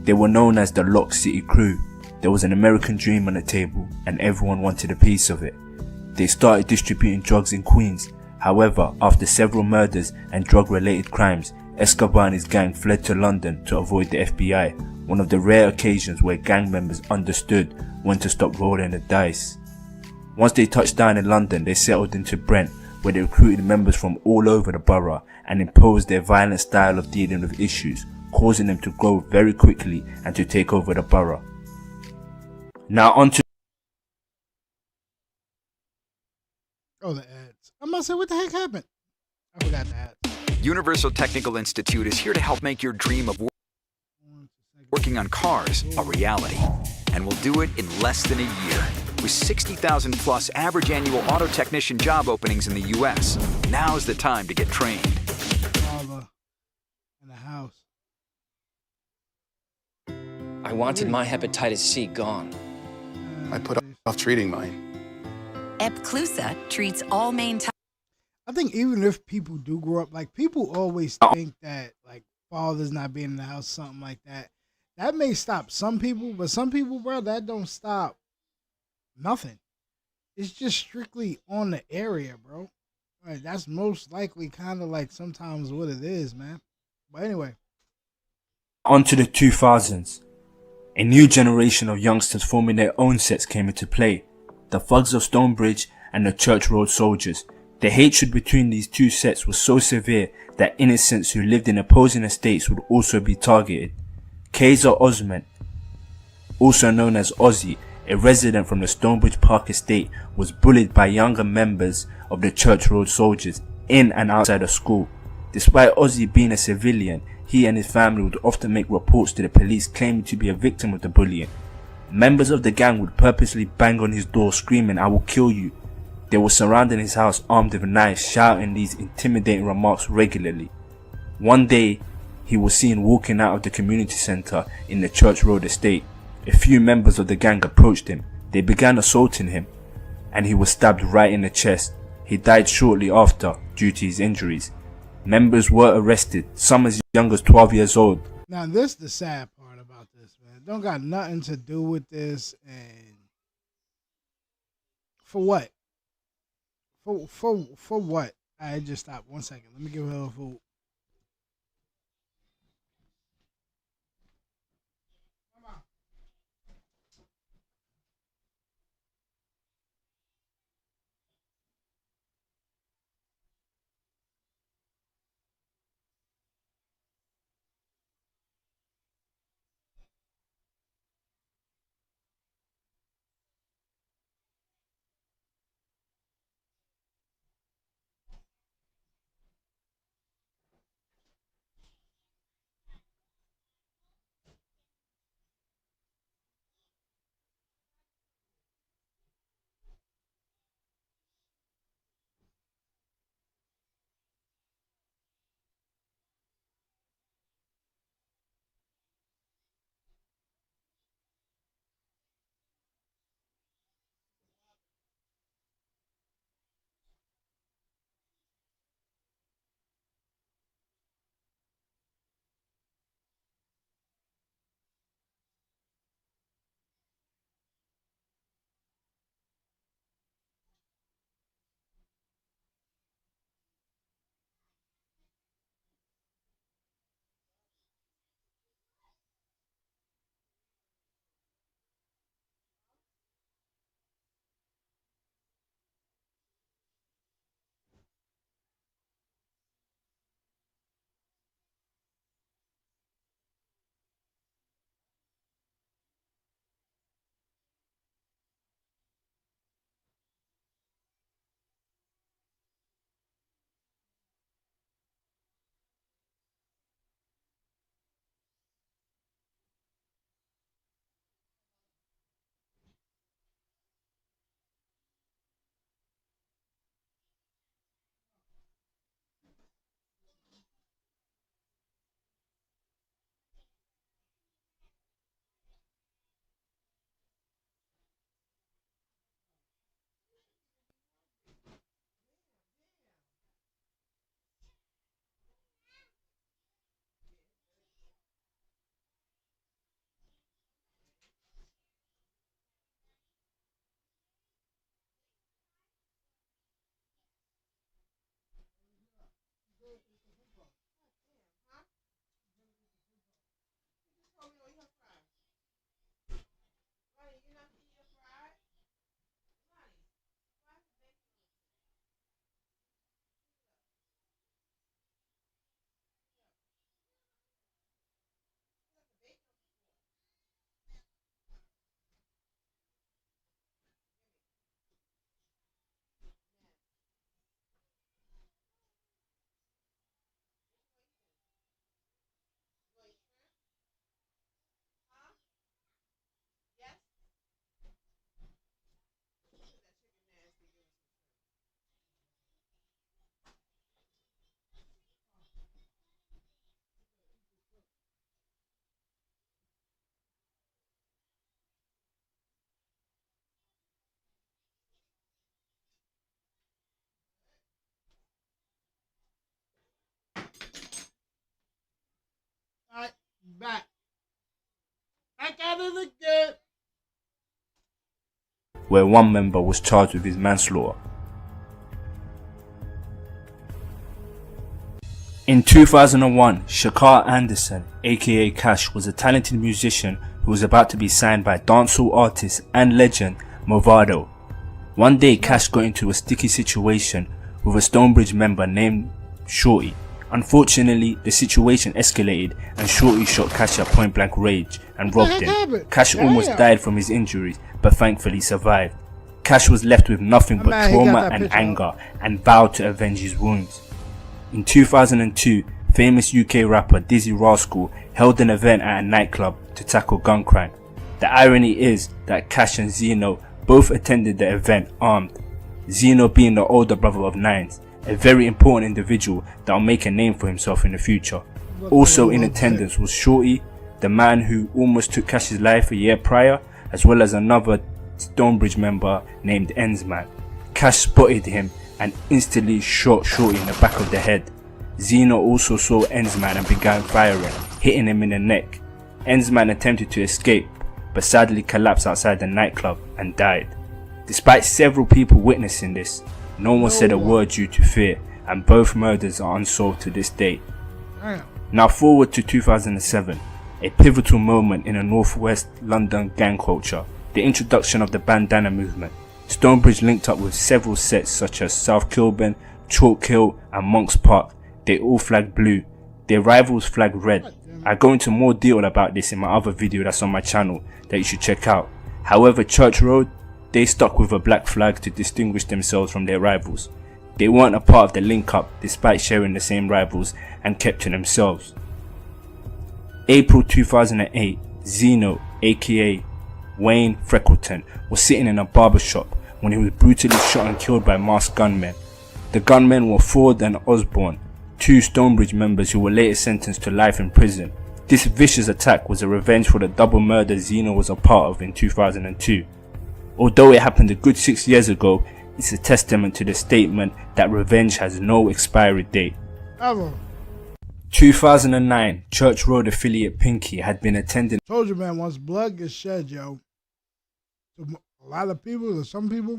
They were known as the Lock City Crew. There was an American dream on the table and everyone wanted a piece of it. They started distributing drugs in Queens. However, after several murders and drug-related crimes, Escobar and his gang fled to London to avoid the FBI, one of the rare occasions where gang members understood when to stop rolling the dice. Once they touched down in London, they settled into Brent, where they recruited members from all over the borough and imposed their violent style of dealing with issues, causing them to grow very quickly and to take over the borough. Now on to... Oh, the ads. I'm about to say, what the heck happened? I forgot the ads. Universal Technical Institute is here to help make your dream of working on cars a reality. And we'll do it in less than a year. With 60,000 plus average annual auto technician job openings in the U.S., now's the time to get trained. Father in the house. I wanted my hepatitis C gone. I put off treating mine. Epclusa treats all main types. I think even if people do grow up, like people always think that like fathers not being in the house, something like that. That may stop some people, but some people, bro, that don't stop nothing. It's just strictly on the area, bro. Like, that's most likely kind of like sometimes what it is, man. But anyway. On to the 2000s. A new generation of youngsters forming their own sets came into play. The Thugs of Stonebridge and the Church Road Soldiers. The hatred between these two sets was so severe that innocents who lived in opposing estates would also be targeted. Kaiser Osman, also known as Ozzy, a resident from the Stonebridge Park estate, was bullied by younger members of the Church Road Soldiers in and outside of school. Despite Ozzy being a civilian, he and his family would often make reports to the police claiming to be a victim of the bullying. Members of the gang would purposely bang on his door screaming, "I will kill you." They were surrounding his house armed with knives, shouting these intimidating remarks regularly. One day, he was seen walking out of the community centre in the Church Road estate. A few members of the gang approached him. They began assaulting him and he was stabbed right in the chest. He died shortly after due to his injuries. Members were arrested, some as young as 12 years old. Now this the sad part about this, man. Don't got nothing to do with this, and for what? For what? I just stopped 1 second. Let me give her a food. Back at it again. Where one member was charged with his manslaughter. In 2001, Shakar Anderson, aka Cash, was a talented musician who was about to be signed by dancehall artist and legend Movado. One day, Cash got into a sticky situation with a Stonebridge member named Shorty. Unfortunately, the situation escalated and Shorty shot Cash at point blank range and robbed him. Cash almost died from his injuries, but thankfully survived. Cash was left with nothing but trauma and anger and vowed to avenge his wounds. In 2002, famous UK rapper Dizzy Rascal held an event at a nightclub to tackle gun crime. The irony is that Cash and Zeno both attended the event armed, Zeno being the older brother of Nines, a very important individual that will make a name for himself in the future. Also in attendance was Shorty, the man who almost took Cash's life a year prior, as well as another Stonebridge member named Enzman. Cash spotted him and instantly shot Shorty in the back of the head. Zeno also saw Enzman and began firing, hitting him in the neck. Enzman attempted to escape, but sadly collapsed outside the nightclub and died. Despite several people witnessing this, no one said a word due to fear, and both murders are unsolved to this day. Now forward to 2007, a pivotal moment in a northwest London gang culture, the introduction of the bandana movement. Stonebridge linked up with several sets such as South Kilburn, Chalk Hill and Monks Park. They all flagged blue, their rivals flagged red. I go into more detail about this in my other video that's on my channel that you should check out. However, Church Road, they stuck with a black flag to distinguish themselves from their rivals. They weren't a part of the link up despite sharing the same rivals and kept to themselves. April 2008, Zeno, aka Wayne Freckleton, was sitting in a barber shop when he was brutally shot and killed by masked gunmen. The gunmen were Ford and Osborne, two Stonebridge members who were later sentenced to life in prison. This vicious attack was a revenge for the double murder Zeno was a part of in 2002. Although it happened a good 6 years ago, it's a testament to the statement that revenge has no expiry date. 2009, Church Road affiliate Pinky had been attending. Told you, man, once blood gets shed, yo, to a lot of people, or some people,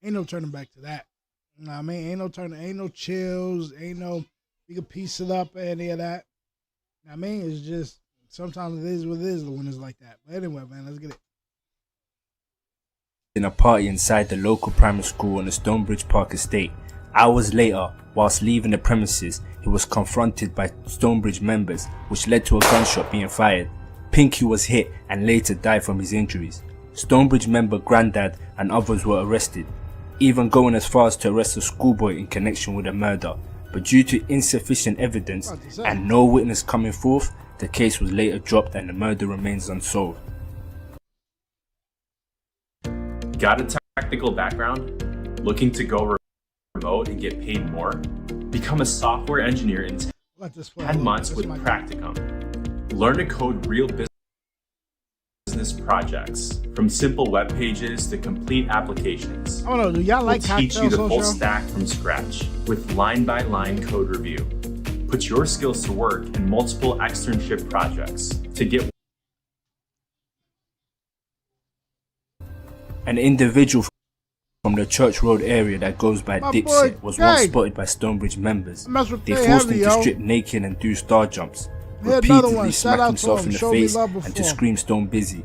ain't no turning back to that. You know what I mean? Ain't no chills, ain't no, you can piece it up, any of that. You know what I mean? It's just, sometimes it is what it is when it's like that. But anyway, man, let's get it. In a party inside the local primary school on the Stonebridge Park estate. Hours later, whilst leaving the premises, he was confronted by Stonebridge members, which led to a gunshot being fired. Pinky was hit and later died from his injuries. Stonebridge member Grandad and others were arrested, even going as far as to arrest a schoolboy in connection with the murder. But due to insufficient evidence and no witness coming forth, the case was later dropped and the murder remains unsolved. Got a technical background? Looking to go remote and get paid more? Become a software engineer in 10 months with Practicum. Learn to code real business projects, from simple web pages to complete applications. I don't know, do y'all like we'll teach you the full social? stack from scratch with line-by-line code review. Put your skills to work in multiple externship projects to get. An individual from the Church Road area that goes by Dixit was once spotted by Stonebridge members. They forced him to strip naked and do star jumps, repeatedly smack himself in the face and to scream Stone Busy.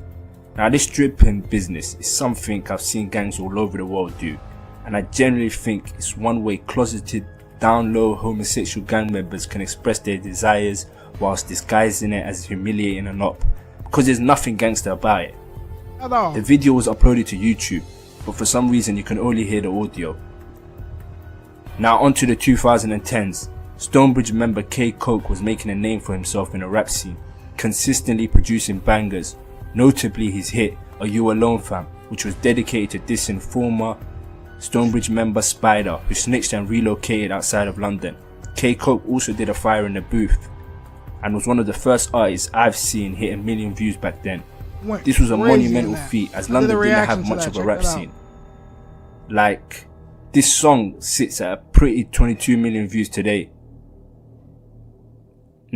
Now this stripping business is something I've seen gangs all over the world do, and I generally think it's one way closeted, down low homosexual gang members can express their desires whilst disguising it as humiliating and up, because there's nothing gangster about it. The video was uploaded to YouTube, but for some reason you can only hear the audio. Now on to the 2010s. Stonebridge member K Coke was making a name for himself in the rap scene, consistently producing bangers, notably his hit Are You Alone Fam, which was dedicated to dissing former Stonebridge member Spider, who snitched and relocated outside of London. K Coke also did a Fire in the Booth and was one of the first artists I've seen hit 1 million views back then. This was a monumental feat as London didn't have much of a rap scene. Like, this song sits at a pretty 22 million views today.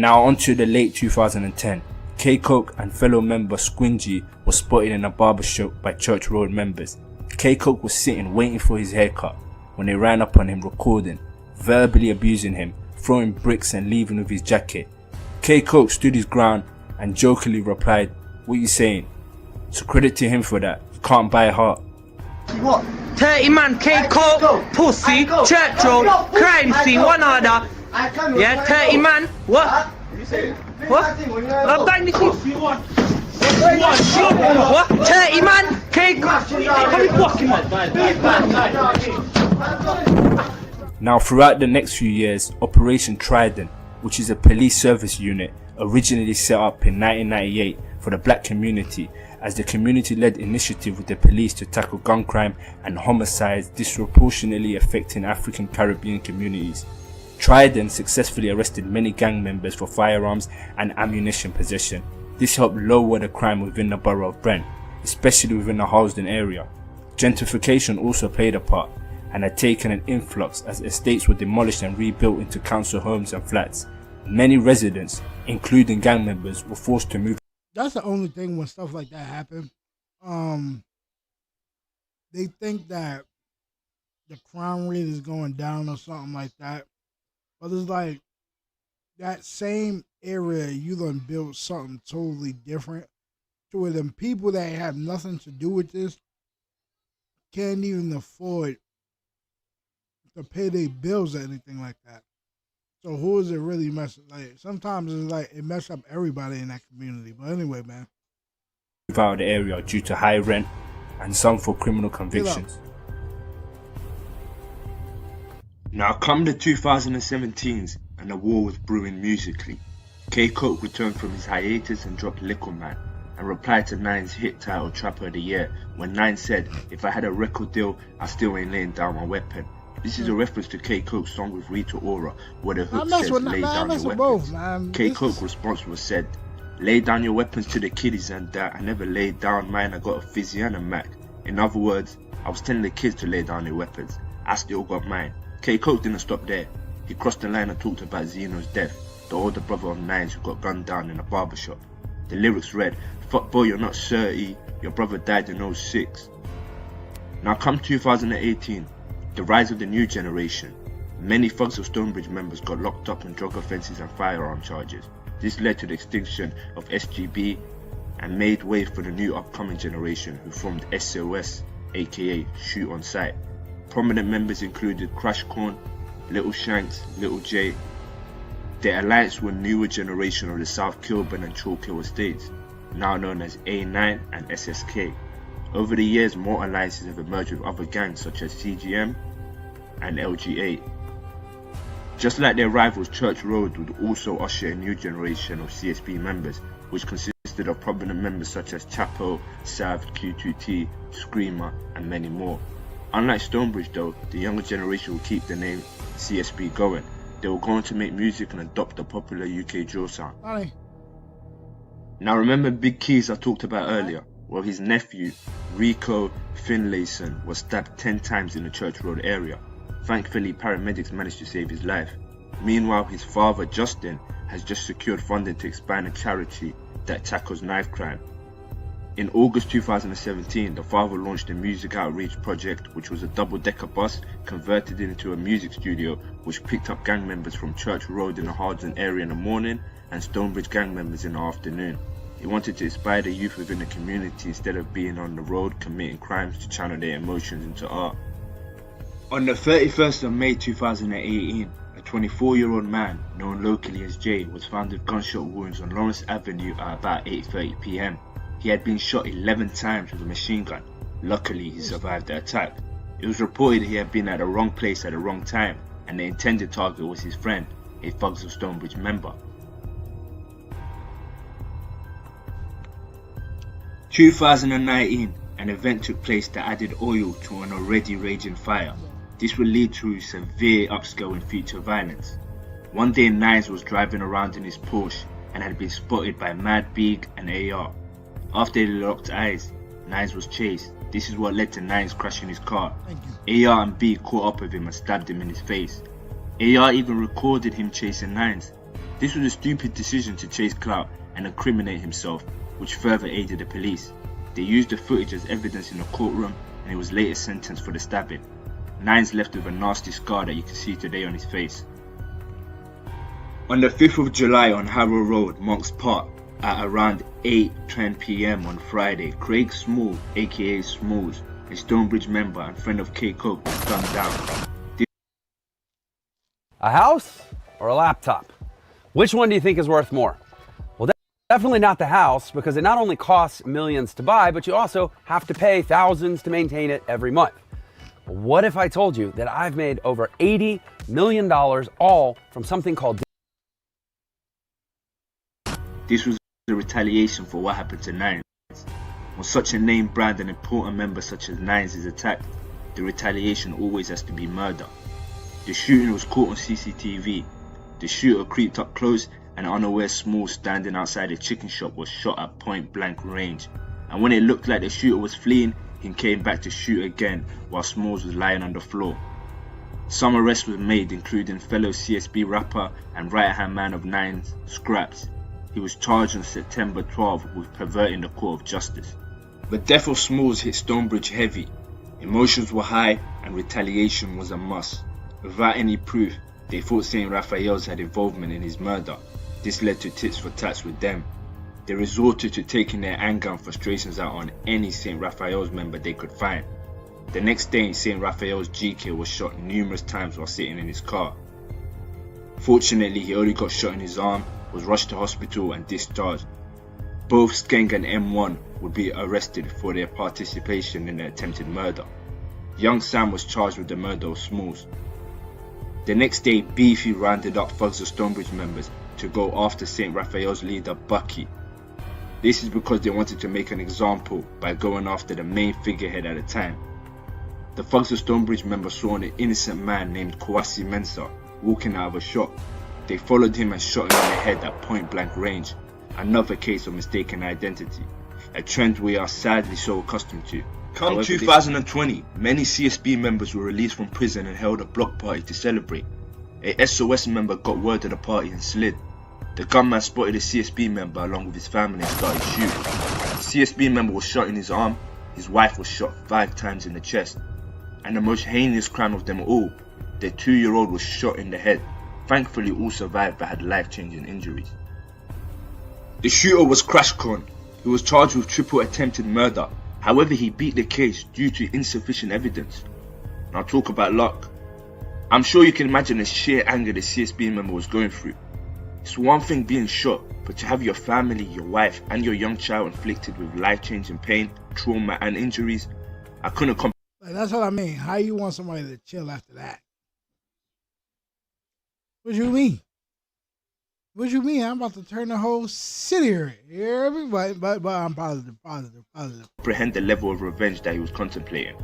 Now on to the late 2010. K-Coke and fellow member Squingy was spotted in a barbershop by Church Road members. K-Coke was sitting waiting for his haircut when they ran up on him recording, verbally abusing him, throwing bricks and leaving with his jacket. K-Coke stood his ground and jokingly replied, "What you saying?" So credit to him for that. You can't buy a heart. What? 30 man, K-Coke, pussy, church road, crime scene, one order. Yeah, 30 man. What? What? I'm bang the kid. What? 30 man, K-Coke. Now throughout the next few years, Operation Trident, which is a police service unit originally set up in 1998 for the black community as the community-led initiative with the police to tackle gun crime and homicides disproportionately affecting African Caribbean communities. Trident successfully arrested many gang members for firearms and ammunition possession. This helped lower the crime within the borough of Brent, especially within the Harlesden area. Gentrification also played a part and had taken an influx as estates were demolished and rebuilt into council homes and flats. Many residents, including gang members, were forced to move. That's the only thing when stuff like that happen. They think that the crime rate is going down or something like that. But it's like that same area you done built something totally different to where them people that have nothing to do with this can't even afford to pay their bills or anything like that. So who is it really messing? Like sometimes it's like it messes up everybody in that community. But anyway, man. Move out of the area due to high rent and some for criminal convictions. Now come the 2017s and the war was brewing musically. K-Coke returned from his hiatus and dropped Liquor Man and replied to Nine's hit title Trapper of the Year when Nine said, "If I had a record deal, I still ain't laying down my weapon." This is a reference to K-Coke's song with Rita Ora where the hook says lay down your weapons. K-Coke's response was said, "Lay down your weapons to the kiddies and that I never laid down mine, I got a fizzy and a Mac." In other words, I was telling the kids to lay down their weapons, I still got mine. K-Coke didn't stop there. He crossed the line and talked about Zeno's death, the older brother of Nines who got gunned down in a barbershop. The lyrics read, "Fuck boy, you're not 30, your brother died in 06. Now come 2018, the rise of the new generation. Many Thugs of Stonebridge members got locked up on drug offences and firearm charges. This led to the extinction of SGB and made way for the new upcoming generation who formed SOS, aka Shoot on Sight. Prominent members included Crash Corn, Little Shanks, Little J. Their alliance were newer generation of the South Kilburn and Chalk Hill estates, now known as A9 and SSK. Over the years, more alliances have emerged with other gangs such as CGM and LGA. Just like their rivals, Church Road would also usher a new generation of CSP members, which consisted of prominent members such as Chapo, Sav, Q2T, Screamer, and many more. Unlike Stonebridge though, the younger generation will keep the name CSP going. They will go on to make music and adopt the popular UK drill sound. Hi. Now remember Big Keys I talked about earlier? Well, his nephew, Rico Finlayson, was stabbed 10 times in the Church Road area. Thankfully, paramedics managed to save his life. Meanwhile, his father, Justin, has just secured funding to expand a charity that tackles knife crime. In August 2017, the father launched a music outreach project, which was a double-decker bus converted into a music studio, which picked up gang members from Church Road in the Harlesden area in the morning and Stonebridge gang members in the afternoon. He wanted to inspire the youth within the community instead of being on the road committing crimes to channel their emotions into art. On the 31st of May 2018, a 24-year-old man, known locally as Jay, was found with gunshot wounds on Lawrence Avenue at about 8:30 PM. He had been shot 11 times with a machine gun. Luckily, he survived the attack. It was reported he had been at the wrong place at the wrong time, and the intended target was his friend, a Thugs of Stonebridge member. 2019, an event took place that added oil to an already raging fire. This would lead to severe upscale in future violence. One day Nines was driving around in his Porsche and had been spotted by Mad Big and AR. After they locked eyes, Nines was chased. This is what led to Nines crashing his car. AR and Big caught up with him and stabbed him in his face. AR even recorded him chasing Nines. This was a stupid decision to chase clout and incriminate himself, which further aided the police. They used the footage as evidence in the courtroom, and he was later sentenced for the stabbing. Nines left with a nasty scar that you can see today on his face. On the 5th of July on Harrow Road, Monks Park, at around 8:10 PM on Friday, Craig Small, aka Smalls, a Stonebridge member and friend of K. Coke, was gunned down. A house or a laptop? Which one do you think is worth more? Well, definitely not the house, because it not only costs millions to buy, but you also have to pay thousands to maintain it every month. What if I told you that I've made over $80 million all from something called... This was the retaliation for what happened to Nines. When such a name brand and important member such as Nines is attacked, the retaliation always has to be murder. The shooting was caught on CCTV. The shooter creeped up close, and unaware Smalls standing outside a chicken shop was shot at point blank range. And when it looked like the shooter was fleeing, he came back to shoot again while Smalls was lying on the floor. Some arrests were made, including fellow CSB rapper and right-hand man of Nines, Scraps. He was charged on September 12 with perverting the court of justice. The death of Smalls hit Stonebridge heavy. Emotions were high and retaliation was a must. Without any proof, they thought St. Raphael's had involvement in his murder. This led to tits for tats with them. They resorted to taking their anger and frustrations out on any St. Raphael's member they could find. The next day, St. Raphael's GK was shot numerous times while sitting in his car. Fortunately, he only got shot in his arm, was rushed to hospital and discharged. Both Skeng and M1 would be arrested for their participation in the attempted murder. Young Sam was charged with the murder of Smalls. The next day, Beefy rounded up Thugs of Stonebridge members to go after St. Raphael's leader Bucky. This is because they wanted to make an example by going after the main figurehead at the time. The Thugs of Stonebridge members saw an innocent man named Kwasi Mensah walking out of a shop. They followed him and shot him in the head at point blank range. Another case of mistaken identity, a trend we are sadly so accustomed to. Come 2020, many CSB members were released from prison and held a block party to celebrate. A SOS member got word of the party and slid. The gunman spotted a CSB member along with his family and started shooting. The CSB member was shot in his arm, his wife was shot 5 times in the chest. And the most heinous crime of them all, their 2-year-old was shot in the head. Thankfully all survived but had life-changing injuries. The shooter was Crash Con. He was charged with triple attempted murder. However, he beat the case due to insufficient evidence. Now talk about luck. I'm sure you can imagine the sheer anger the CSB member was going through. It's one thing being shot, but to have your family, your wife and your young child inflicted with life-changing pain, trauma and injuries, I couldn't comprehend. Like, that's what I mean. How you want somebody to chill after that? What you mean? What you mean? I'm about to turn the whole city red. Yeah, everybody, but I'm positive. Comprehend the level of revenge that he was contemplating.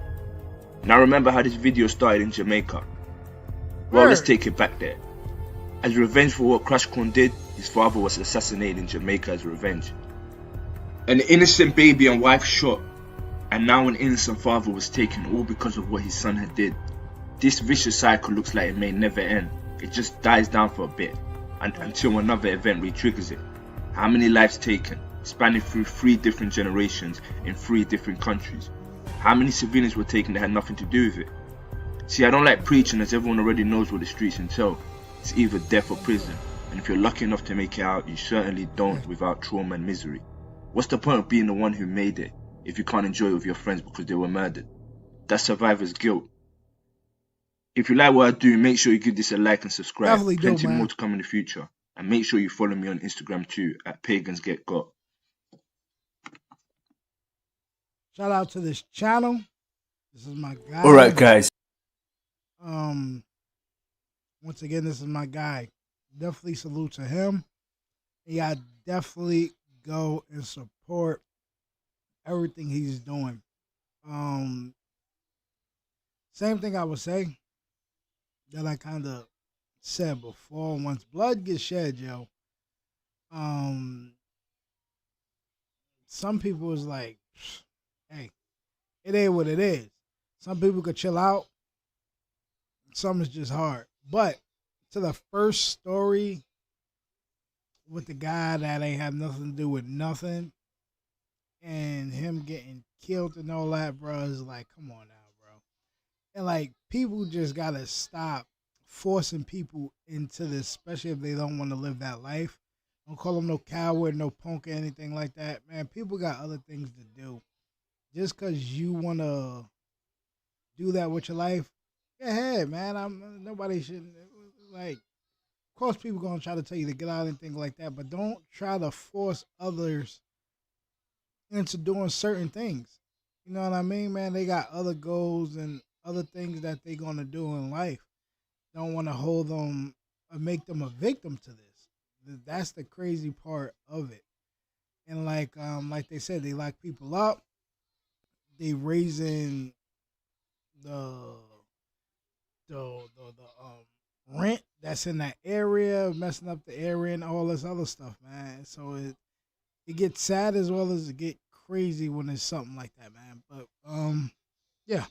Now remember how this video started in Jamaica. Well, let's take it back there. As revenge for what Crash Corn did, his father was assassinated in Jamaica as revenge. An innocent baby and wife shot, and now an innocent father was taken, all because of what his son had did. This vicious cycle looks like it may never end. It just dies down for a bit, and until another event re-triggers it. How many lives taken, spanning through 3 different generations in 3 different countries? How many civilians were taken that had nothing to do with it? See, I don't like preaching, as everyone already knows what the streets entail. It's either death or prison, and if you're lucky enough to make it out, you certainly don't without trauma and misery. What's the point of being the one who made it if you can't enjoy it with your friends because they were murdered? That's survivor's guilt. If you like what I do, make sure you give this a like and subscribe. Definitely Plenty more to come in the future. And make sure you follow me on Instagram too, at PagansGetGot. Shout out to this channel. This is my guy. Alright, guys. Once again, this is my guy. Definitely salute to him. Yeah, definitely go and support everything he's doing. Same thing I would say that I kind of said before. Once blood gets shed, yo, some people is like, hey, it ain't what it is. Some people could chill out. Some is just hard. But to the first story with the guy that ain't have nothing to do with nothing, and him getting killed and all that, bro, is like, come on now, bro. And like, people just gotta stop forcing people into this, especially if they don't want to live that life. Don't call them no coward, no punk, or anything like that, man. People got other things to do. Just because you want to do that with your life, go ahead, man. Nobody should, like, of course people going to try to tell you to get out and things like that, but don't try to force others into doing certain things. You know what I mean, man? They got other goals and other things that they going to do in life. Don't want to hold them or make them a victim to this. That's the crazy part of it. And like they said, they lock people up. They raising the rent that's in that area, messing up the area and all this other stuff, man. So it gets sad as well as it get crazy when it's something like that, man. But yeah.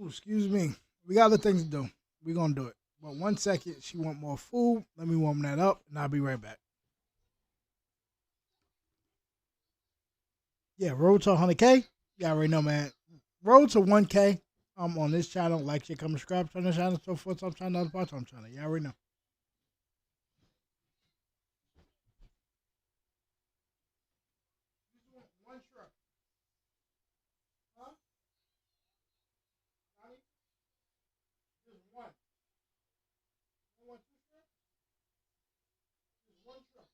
Ooh, excuse me. We got other things to do. We're gonna do it. But 1 second, she want more food. Let me warm that up, and I'll be right back. Yeah, road to 100K. You already know, man. Road to 1K. I'm on this channel. Like, share, comment, subscribe, turn the channel, so forth. So I'm trying to other parts. I'm trying to. You already know. One truck. Huh? Just one. You want two trucks? Just one truck.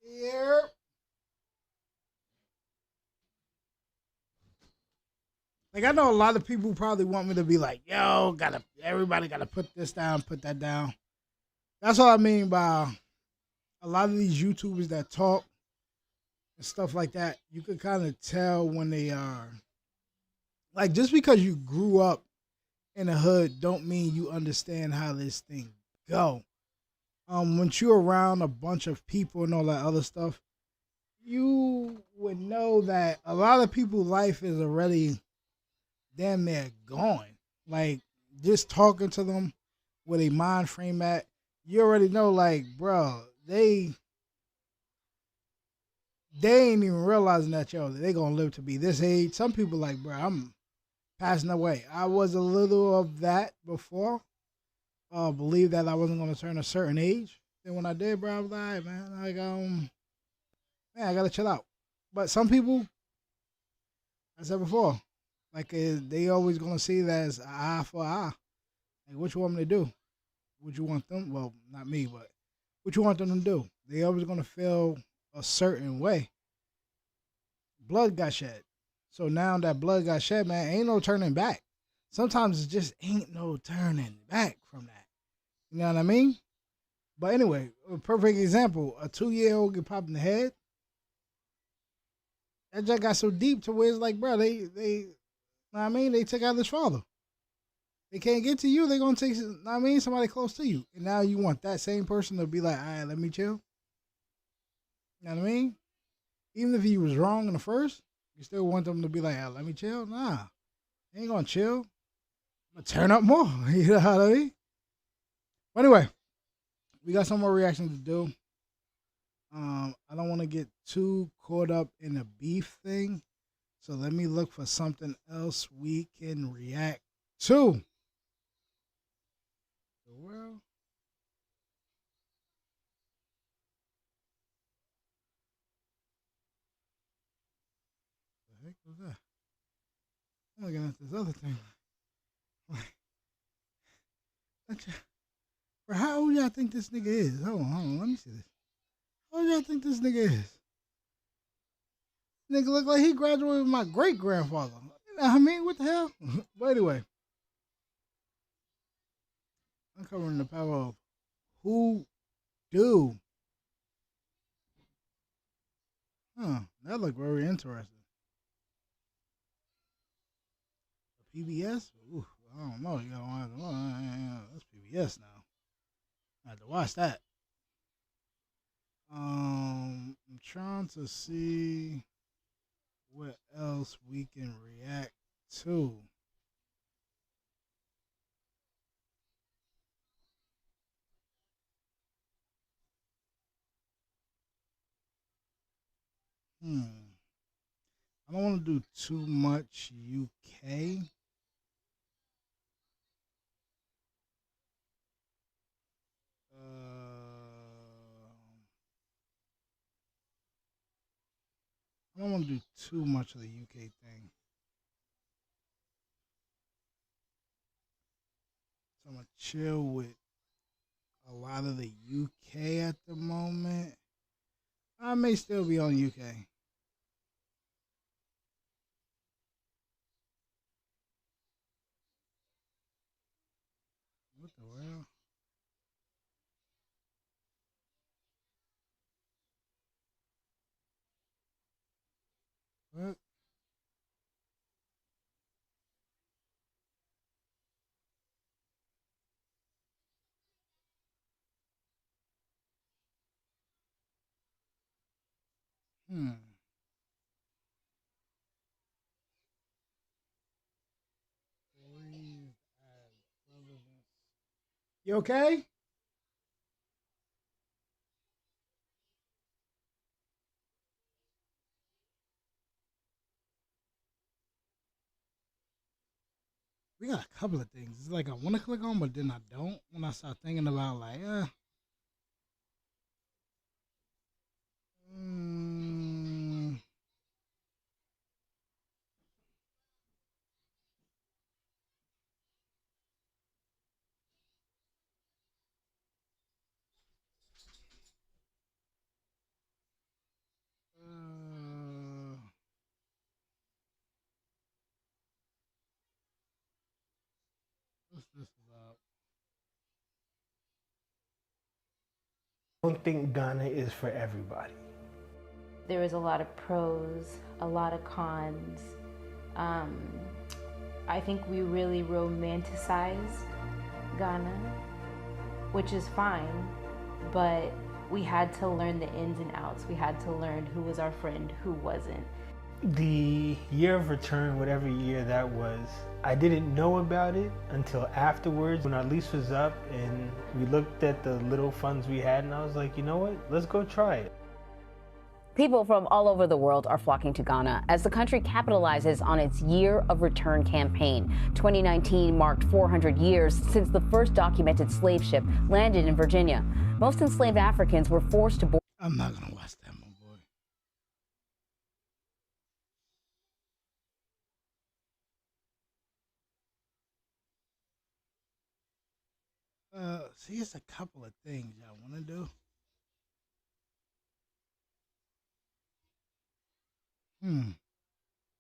Here. Like, I know a lot of people probably want me to be like, yo, everybody gotta put this down, put that down. That's what I mean by a lot of these YouTubers that talk and stuff like that. You can kind of tell when they are, like, just because you grew up in the hood don't mean you understand how this thing go. Once you're around a bunch of people and all that other stuff, you would know that a lot of people's life is already damn near gone. Like, just talking to them with a mind frame at, you already know, like, bro, they ain't even realizing that, yo, they gonna live to be this age. Some people like, bro, I'm passing away. I was a little of that before. Believe that I wasn't gonna turn a certain age. Then when I did, bro, I was like, man, like, man, I gotta chill out. But some people, I said before, like, they always gonna see that as eye for eye. Like, what you want me to do? What you want them? Well, not me, but what you want them to do? They always gonna feel a certain way. Blood got shed. So now that blood got shed, man, ain't no turning back. Sometimes it just ain't no turning back from that. You know what I mean? But anyway, a perfect example, a 2-year-old get popped in the head. That just got so deep to where it's like, bro, they you know what I mean? They took out his father. They can't get to you, they're gonna take, you know what I mean, somebody close to you. And now you want that same person to be like, all right, let me chill. You know what I mean? Even if he was wrong in the first, you still want them to be like, let me chill? Nah. They ain't gonna chill. I'm gonna turn up more. You know what I mean? But anyway, we got some more reactions to do. I don't want to get too caught up in the beef thing. So let me look for something else we can react to. The world. The heck was that? I'm looking at this other thing. Bro, how old y'all think this nigga is? Hold on, let me see this. How old y'all think this nigga is? Nigga look like he graduated with my great grandfather. You know what I mean? What the hell? But anyway, uncovering the power of who do. That looked very interesting. PBS? Ooh, I don't know. You gotta watch. That's PBS now. I have to watch that. I'm trying to see what else we can react to. I don't want to do too much UK. I don't want to do too much of the UK thing. So I'm going to chill with a lot of the UK at the moment. I may still be on UK. What the world? What? You okay? We got a couple of things. It's like I want to click on, but then I don't. When I start thinking about like, what's this about? I don't think Ghana is for everybody. There was a lot of pros, a lot of cons. I think we really romanticize Ghana, which is fine, but we had to learn the ins and outs. We had to learn who was our friend, who wasn't. The year of return, whatever year that was, I didn't know about it until afterwards when our lease was up and we looked at the little funds we had and I was like, you know what, let's go try it. People from all over the world are flocking to Ghana as the country capitalizes on its Year of Return campaign. 2019 marked 400 years since the first documented slave ship landed in Virginia. Most enslaved Africans were forced to board. I'm not gonna watch that, my boy. See, it's a couple of things I want to do.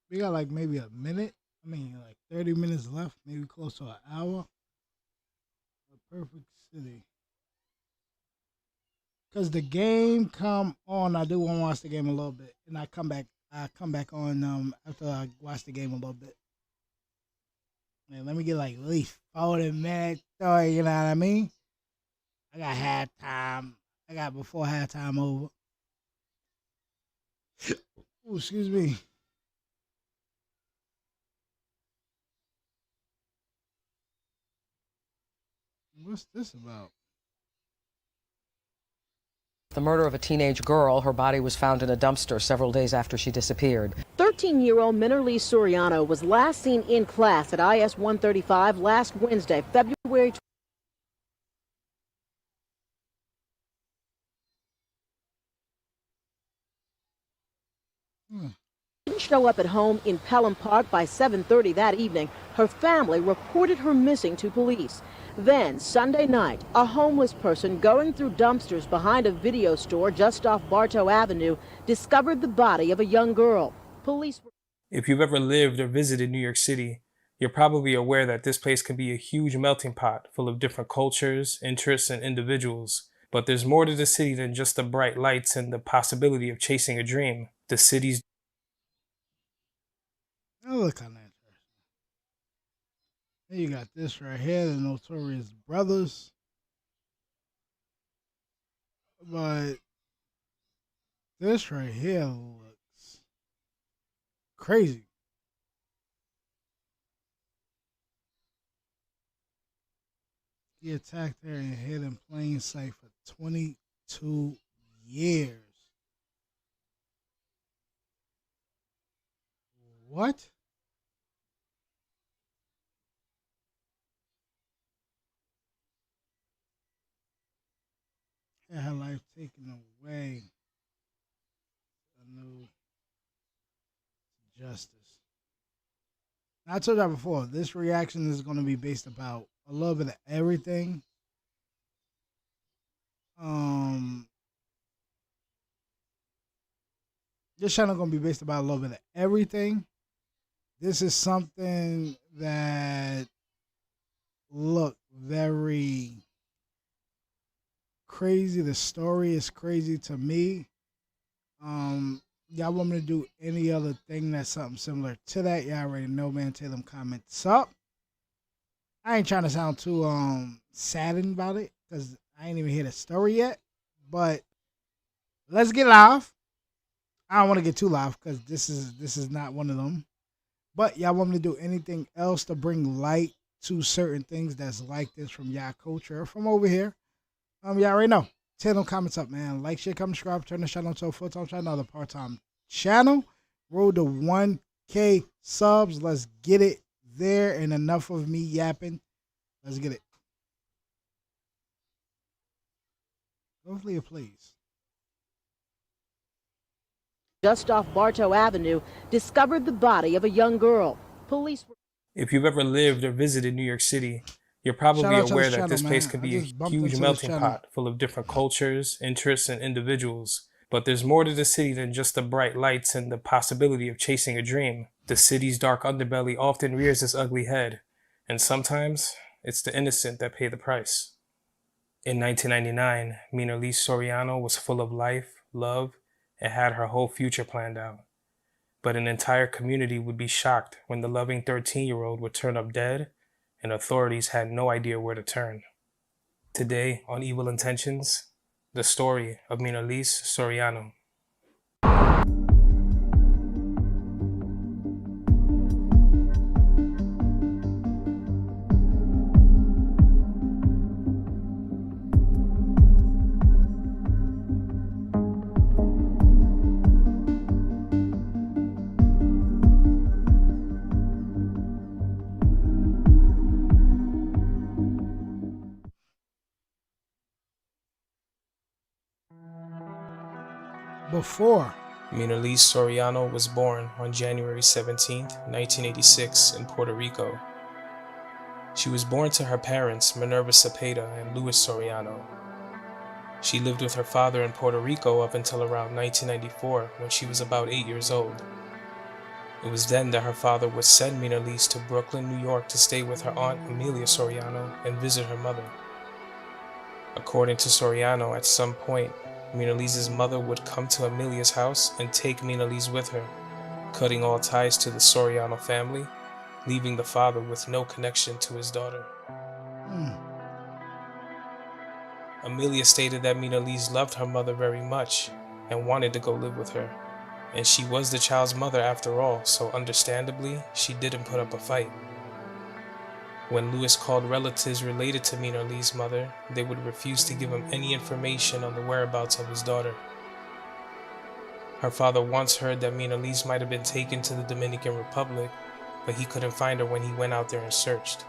We got like maybe a minute. I mean, like 30 minutes left, maybe close to an hour. A perfect city. Cause the game come on, I do want to watch the game a little bit, and I come back on after I watch the game a little bit. Man, let me get like at least 40 minutes, story, you know what I mean? I got halftime. I got before halftime over. Oh, excuse me. What's this about? The murder of a teenage girl. Her body was found in a dumpster several days after she disappeared. 13-year-old Minnerly Soriano was last seen in class at IS 135 last Wednesday, February 20th. Didn't show up at home in Pelham Park by 7:30 that evening. Her family reported her missing to police. Then, Sunday night, a homeless person going through dumpsters behind a video store just off Bartow Avenue discovered the body of a young girl. Police. If you've ever lived or visited New York City, you're probably aware that this place can be a huge melting pot full of different cultures, interests, and individuals. But there's more to the city than just the bright lights and the possibility of chasing a dream. The city's Oh, look kind of interesting. Then you got this right here, the Notorious Brothers. But this right here looks crazy. He attacked her and hid in plain sight for 22 years. What? Had her life taken away. A new justice. Now, I told y'all before, this reaction is going to be based about a little bit of everything. This channel going to be based about a little bit of everything. This is something that looked very crazy. The story is crazy to me. Y'all want me to do any other thing that's something similar to that? Y'all already know, man. Tell them comments up. I ain't trying to sound too saddened about it because I ain't even hear the story yet. But let's get live. I don't want to get too live because this is not one of them. But y'all want me to do anything else to bring light to certain things that's like this from y'all culture, from over here? Y'all already know. Tell them comments up, man. Like, share, comment, subscribe, turn the channel into a full-time channel, another part-time channel. Road to 1K subs. Let's get it there. And enough of me yapping. Let's get it. Hopefully it plays. Just off Bartow Avenue, discovered the body of a young girl. Police. If you've ever lived or visited New York City, you're probably aware that this place can be a huge melting pot full of different cultures, interests, and individuals. But there's more to the city than just the bright lights and the possibility of chasing a dream. The city's dark underbelly often rears its ugly head, and sometimes it's the innocent that pay the price. In 1999, Minnerly Soriano was full of life, love, and had her whole future planned out. but an entire community would be shocked when the loving 13-year-old would turn up dead and authorities had no idea where to turn. Today on Evil Intentions, the story of Minalise Soriano. Before Minalise Soriano was born on January 17, 1986 in Puerto Rico. She was born to her parents, Minerva Cepeda and Luis Soriano. She lived with her father in Puerto Rico up until around 1994 when she was about 8 years old. It was then that her father would send Minalise to Brooklyn, New York to stay with her aunt Amelia Soriano and visit her mother. According to Soriano, at some point, Minalise's mother would come to Amelia's house and take Minalise with her, cutting all ties to the Soriano family, leaving the father with no connection to his daughter. Amelia stated that Minalise loved her mother very much and wanted to go live with her, and she was the child's mother after all, so understandably, she didn't put up a fight. When Luis called relatives related to Minalise's mother, they would refuse to give him any information on the whereabouts of his daughter. Her father once heard that Minalise might have been taken to the Dominican Republic, but he couldn't find her when he went out there and searched.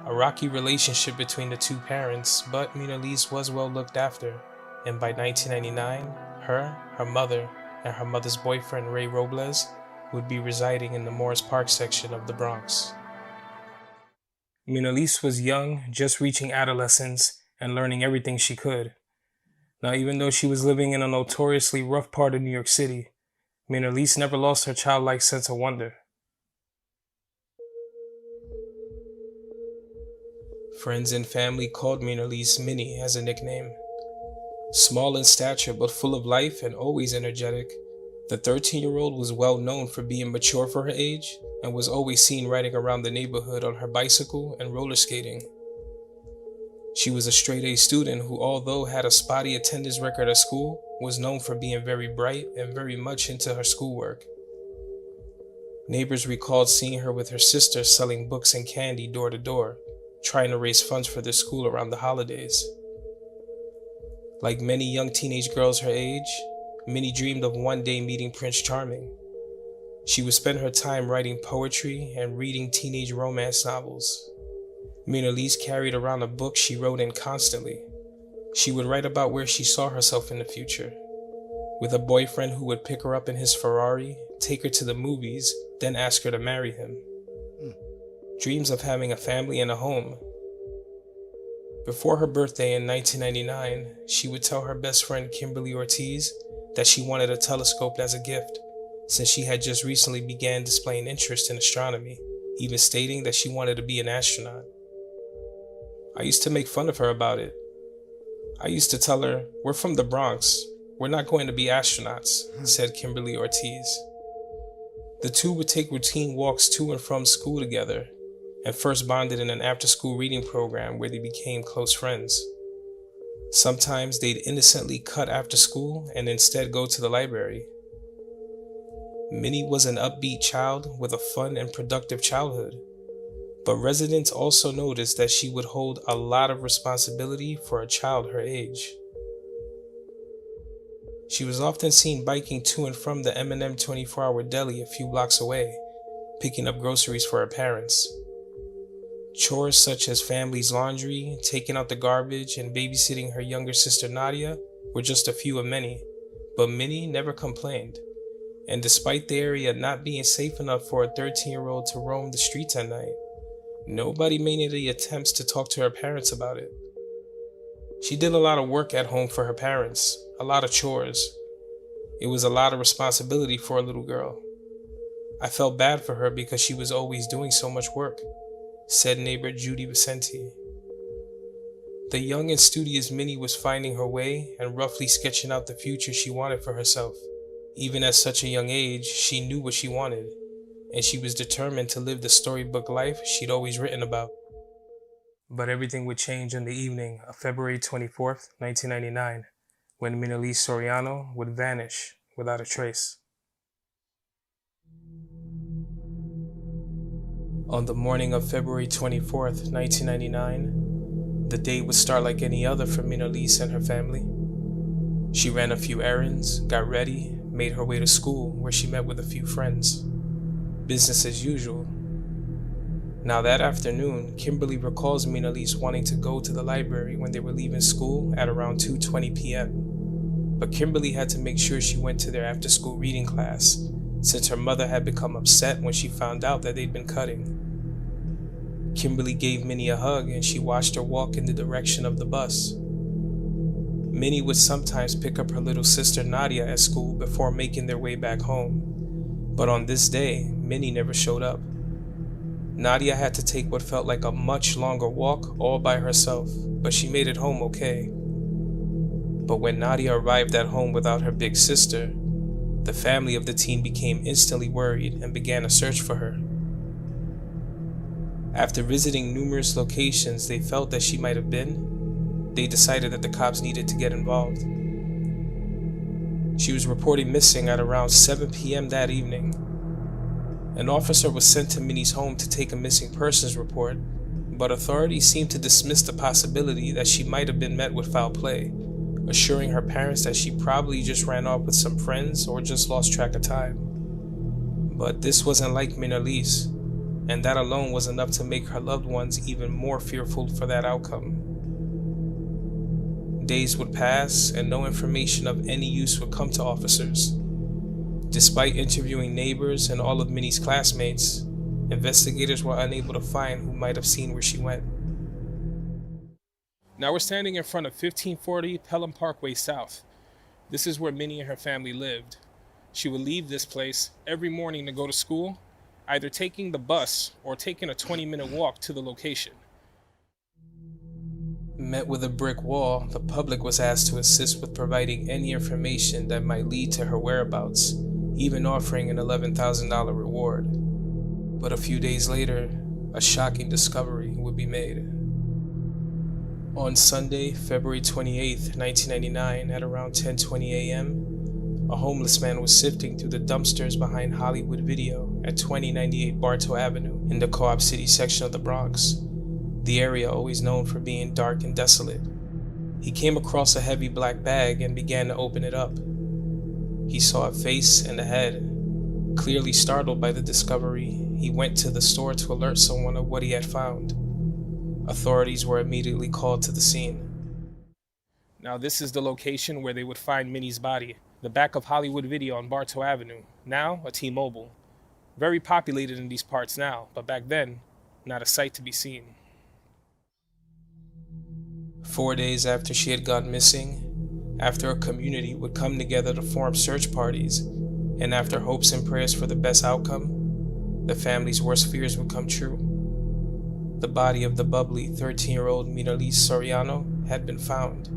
A rocky relationship between the two parents, but Minalise was well looked after, and by 1999, her mother, and her mother's boyfriend Ray Robles would be residing in the Morris Park section of the Bronx. Minalise was young, just reaching adolescence and learning everything she could. Now, even though she was living in a notoriously rough part of New York City, Minalise never lost her childlike sense of wonder. Friends and family called Minalise Minnie as a nickname. Small in stature but full of life and always energetic, the 13-year-old was well known for being mature for her age and was always seen riding around the neighborhood on her bicycle and roller skating. She was a straight-A student who, although had a spotty attendance record at school, was known for being very bright and very much into her schoolwork. Neighbors recalled seeing her with her sister selling books and candy door to door, trying to raise funds for their school around the holidays. Like many young teenage girls her age, Minnie dreamed of one day meeting Prince Charming. She would spend her time writing poetry and reading teenage romance novels. Minalise carried around a book she wrote in constantly. She would write about where she saw herself in the future, with a boyfriend who would pick her up in his Ferrari, take her to the movies, then ask her to marry him. Dreams of having a family and a home. Before her birthday in 1999, she would tell her best friend Kimberly Ortiz that she wanted a telescope as a gift, since she had just recently began displaying interest in astronomy, even stating that she wanted to be an astronaut. I used to make fun of her about it. I used to tell her, "We're from the Bronx. We're not going to be astronauts," said Kimberly Ortiz. The two would take routine walks to and from school together, and first bonded in an after-school reading program where they became close friends. Sometimes they'd innocently cut after school and instead go to the library. Minnie was an upbeat child with a fun and productive childhood, but residents also noticed that she would hold a lot of responsibility for a child her age. She was often seen biking to and from the M&M 24-hour deli a few blocks away, picking up groceries for her parents. Chores such as family's laundry, taking out the garbage, and babysitting her younger sister Nadia were just a few of many, but Minnie never complained. And despite the area not being safe enough for a 13-year-old to roam the streets at night, nobody made any attempts to talk to her parents about it. She did a lot of work at home for her parents, a lot of chores. It was a lot of responsibility for a little girl. I felt bad for her because she was always doing so much work, said neighbor Judy Vicente. The young and studious Minnie was finding her way and roughly sketching out the future she wanted for herself, Even at such a young age, she knew what she wanted, and she was determined to live the storybook life she'd always written about. But everything would change on the evening of February 24th, 1999, when Minalise Soriano would vanish without a trace. On the morning of February 24th, 1999, the day would start like any other for Minalise and her family. She ran a few errands, got ready, made her way to school, where she met with a few friends. Business as usual. Now that afternoon, Kimberly recalls Minalise wanting to go to the library when they were leaving school at around 2:20 p.m. But Kimberly had to make sure she went to their after-school reading class, since her mother had become upset when she found out that they'd been cutting. Kimberly gave Minnie a hug and she watched her walk in the direction of the bus. Minnie would sometimes pick up her little sister Nadia at school before making their way back home. But on this day, Minnie never showed up. Nadia had to take what felt like a much longer walk all by herself, but she made it home okay. But when Nadia arrived at home without her big sister, the family of the teen became instantly worried and began a search for her. After visiting numerous locations they felt that she might have been, they decided that the cops needed to get involved. She was reported missing at around 7 p.m. that evening. An officer was sent to Minnie's home to take a missing persons report, but authorities seemed to dismiss the possibility that she might have been met with foul play, assuring her parents that she probably just ran off with some friends or just lost track of time. But this wasn't like Minalise, and that alone was enough to make her loved ones even more fearful for that outcome. Days would pass and no information of any use would come to officers. Despite interviewing neighbors and all of Minnie's classmates, investigators were unable to find who might have seen where she went. Now we're standing in front of 1540 Pelham Parkway South. This is where Minnie and her family lived. She would leave this place every morning to go to school, either taking the bus or taking a 20-minute walk to the location. Met with a brick wall, the public was asked to assist with providing any information that might lead to her whereabouts, even offering an $11,000 reward. But a few days later, a shocking discovery would be made. On Sunday, February 28, 1999, at around 10:20 a.m., a homeless man was sifting through the dumpsters behind Hollywood Video at 2098 Bartow Avenue in the Co-op City section of the Bronx, the area always known for being dark and desolate. He came across a heavy black bag and began to open it up. He saw a face and a head. Clearly startled by the discovery, he went to the store to alert someone of what he had found. Authorities were immediately called to the scene. Now this is the location where they would find Minnie's body, the back of Hollywood Video on Bartow Avenue, now a T-Mobile. Very populated in these parts now, but back then, not a sight to be seen. 4 days after she had gone missing, after a community would come together to form search parties, and after hopes and prayers for the best outcome, the family's worst fears would come true. The body of the bubbly 13-year-old Minalise Soriano had been found.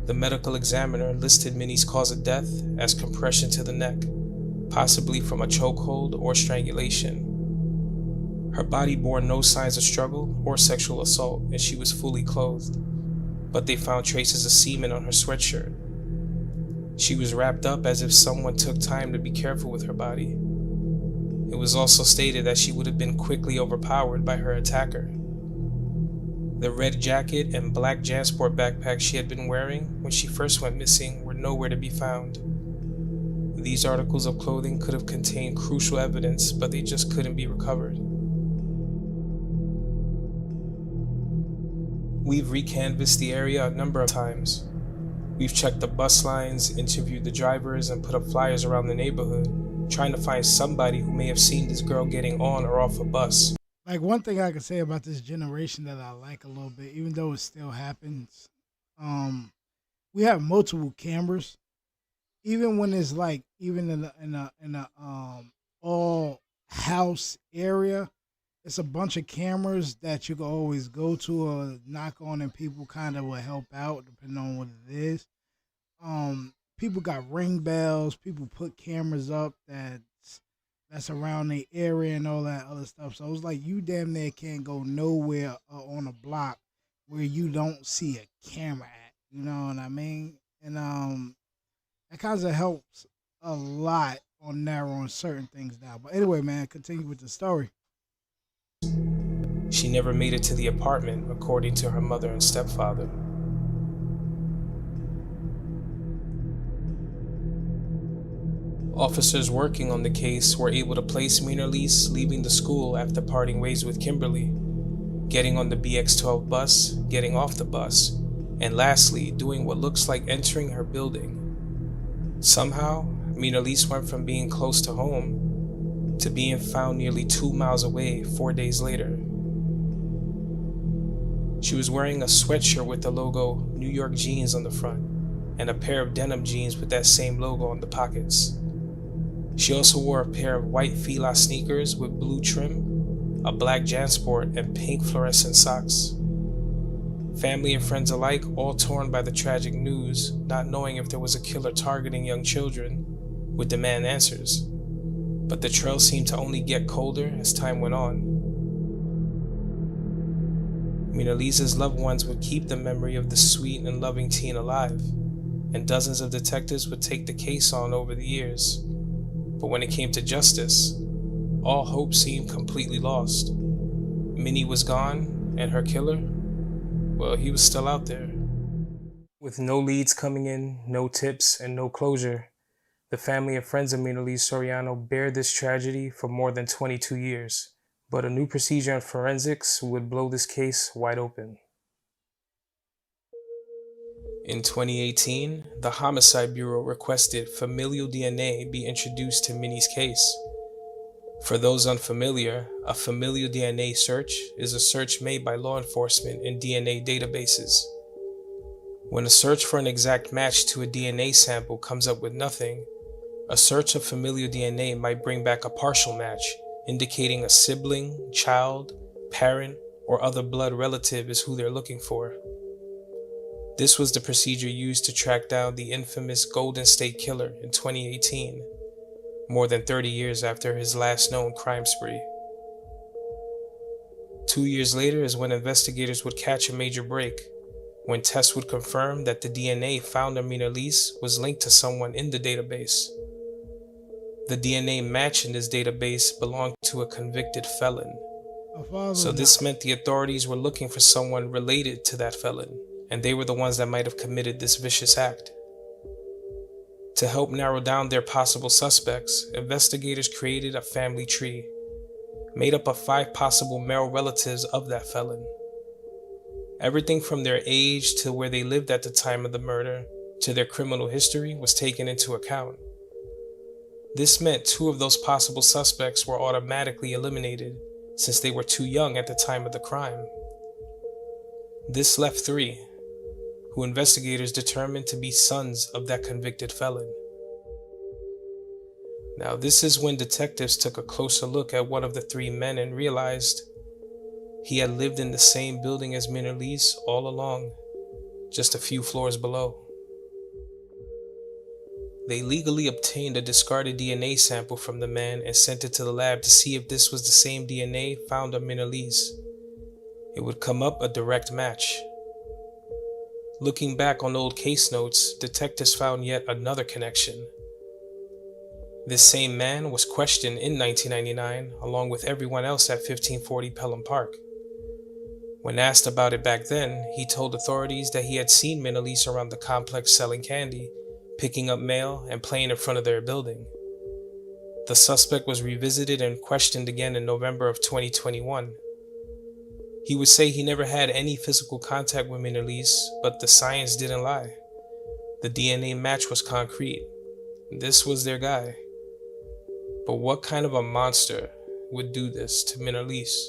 The medical examiner listed Minnie's cause of death as compression to the neck, possibly from a chokehold or strangulation. Her body bore no signs of struggle or sexual assault, and she was fully clothed, but they found traces of semen on her sweatshirt. She was wrapped up as if someone took time to be careful with her body. It was also stated that she would have been quickly overpowered by her attacker. The red jacket and black JanSport backpack she had been wearing when she first went missing were nowhere to be found. These articles of clothing could have contained crucial evidence, but they just couldn't be recovered. We've recanvassed the area a number of times. We've checked the bus lines, interviewed the drivers, and put up flyers around the neighborhood, trying to find somebody who may have seen this girl getting on or off a bus. Like, one thing I can say about this generation that I like a little bit, even though it still happens, we have multiple cameras. Even when it's like, even in a all house area, it's a bunch of cameras that you can always go to or knock on, and people kind of will help out depending on what it is. people got ring bells. People put cameras up that's around the area and all that other stuff. So it's like you damn near can't go nowhere on a block where you don't see a camera at. You know what I mean? And that kind of helps a lot on narrowing certain things down. But anyway, man, continue with the story. She never made it to the apartment, according to her mother and stepfather. Officers working on the case were able to place Minerlise leaving the school after parting ways with Kimberly, getting on the BX12 bus, getting off the bus, and lastly, doing what looks like entering her building. Somehow, Minerlise went from being close to home to being found nearly 2 miles away 4 days later. She was wearing a sweatshirt with the logo New York Jeans on the front, and a pair of denim jeans with that same logo on the pockets. She also wore a pair of white Fila sneakers with blue trim, a black JanSport, and pink fluorescent socks. Family and friends alike all torn by the tragic news, not knowing if there was a killer targeting young children, would demand answers. But the trail seemed to only get colder as time went on. Minerlise's loved ones would keep the memory of the sweet and loving teen alive, and dozens of detectives would take the case on over the years. But when it came to justice, all hope seemed completely lost. Minnie was gone, and her killer, well, he was still out there. With no leads coming in, no tips, and no closure, the family and friends of Minerlise Soriano bear this tragedy for more than 22 years. But a new procedure in forensics would blow this case wide open. In 2018, the Homicide Bureau requested familial DNA be introduced to Minnie's case. For those unfamiliar, a familial DNA search is a search made by law enforcement in DNA databases. When a search for an exact match to a DNA sample comes up with nothing, a search of familial DNA might bring back a partial match, indicating a sibling, child, parent, or other blood relative is who they're looking for. This was the procedure used to track down the infamous Golden State Killer in 2018, more than 30 years after his last known crime spree. 2 years later is when investigators would catch a major break, when tests would confirm that the DNA found on Minerlise was linked to someone in the database. The DNA match in this database belonged to a convicted felon. So this meant the authorities were looking for someone related to that felon, and they were the ones that might have committed this vicious act. To help narrow down their possible suspects, investigators created a family tree, made up of 5 possible male relatives of that felon. Everything from their age to where they lived at the time of the murder to their criminal history was taken into account. This meant 2 of those possible suspects were automatically eliminated since they were too young at the time of the crime. This left 3, who investigators determined to be sons of that convicted felon. Now, this is when detectives took a closer look at one of the 3 men and realized he had lived in the same building as Minerlise all along, just a few floors below. They legally obtained a discarded DNA sample from the man and sent it to the lab to see if this was the same DNA found on Minerlise. It would come up a direct match. Looking back on old case notes, detectives found yet another connection. This same man was questioned in 1999 along with everyone else at 1540 Pelham Park. When asked about it back then, he told authorities that he had seen Minerlise around the complex selling candy, picking up mail, and playing in front of their building. The suspect was revisited and questioned again in November of 2021. He would say he never had any physical contact with Minerlise, but the science didn't lie. The DNA match was concrete. This was their guy. But what kind of a monster would do this to Minerlise?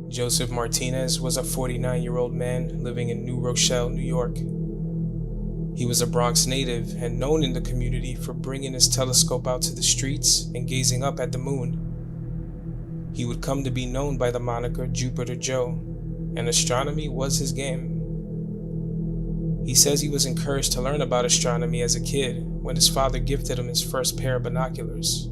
Joseph Martinez was a 49-year-old man living in New Rochelle, New York. He was a Bronx native and known in the community for bringing his telescope out to the streets and gazing up at the moon. He would come to be known by the moniker Jupiter Joe, and astronomy was his game. He says he was encouraged to learn about astronomy as a kid when his father gifted him his first pair of binoculars.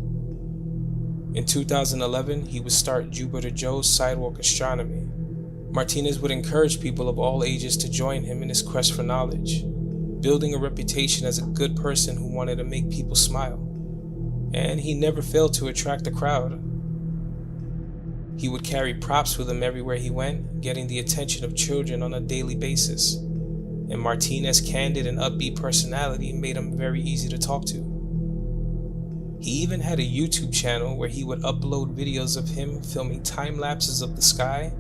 In 2011, he would start Jupiter Joe's Sidewalk Astronomy. Martinez would encourage people of all ages to join him in his quest for knowledge, building a reputation as a good person who wanted to make people smile. And he never failed to attract the crowd. He would carry props with him everywhere he went, getting the attention of children on a daily basis. And Martinez's candid and upbeat personality made him very easy to talk to. He even had a YouTube channel where he would upload videos of him filming time lapses of the sky,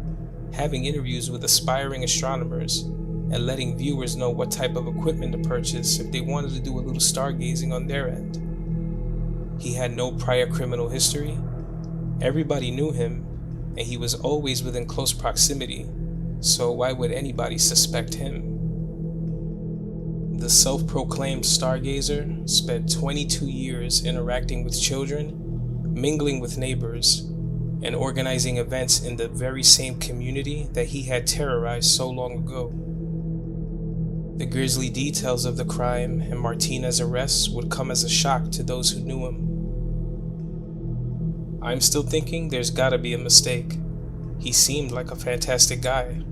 having interviews with aspiring astronomers, and letting viewers know what type of equipment to purchase if they wanted to do a little stargazing on their end. He had no prior criminal history, everybody knew him, and he was always within close proximity, so why would anybody suspect him? The self-proclaimed stargazer spent 22 years interacting with children, mingling with neighbors, and organizing events in the very same community that he had terrorized so long ago. The grisly details of the crime and Martinez's arrests would come as a shock to those who knew him. I'm still thinking there's gotta be a mistake. He seemed like a fantastic guy,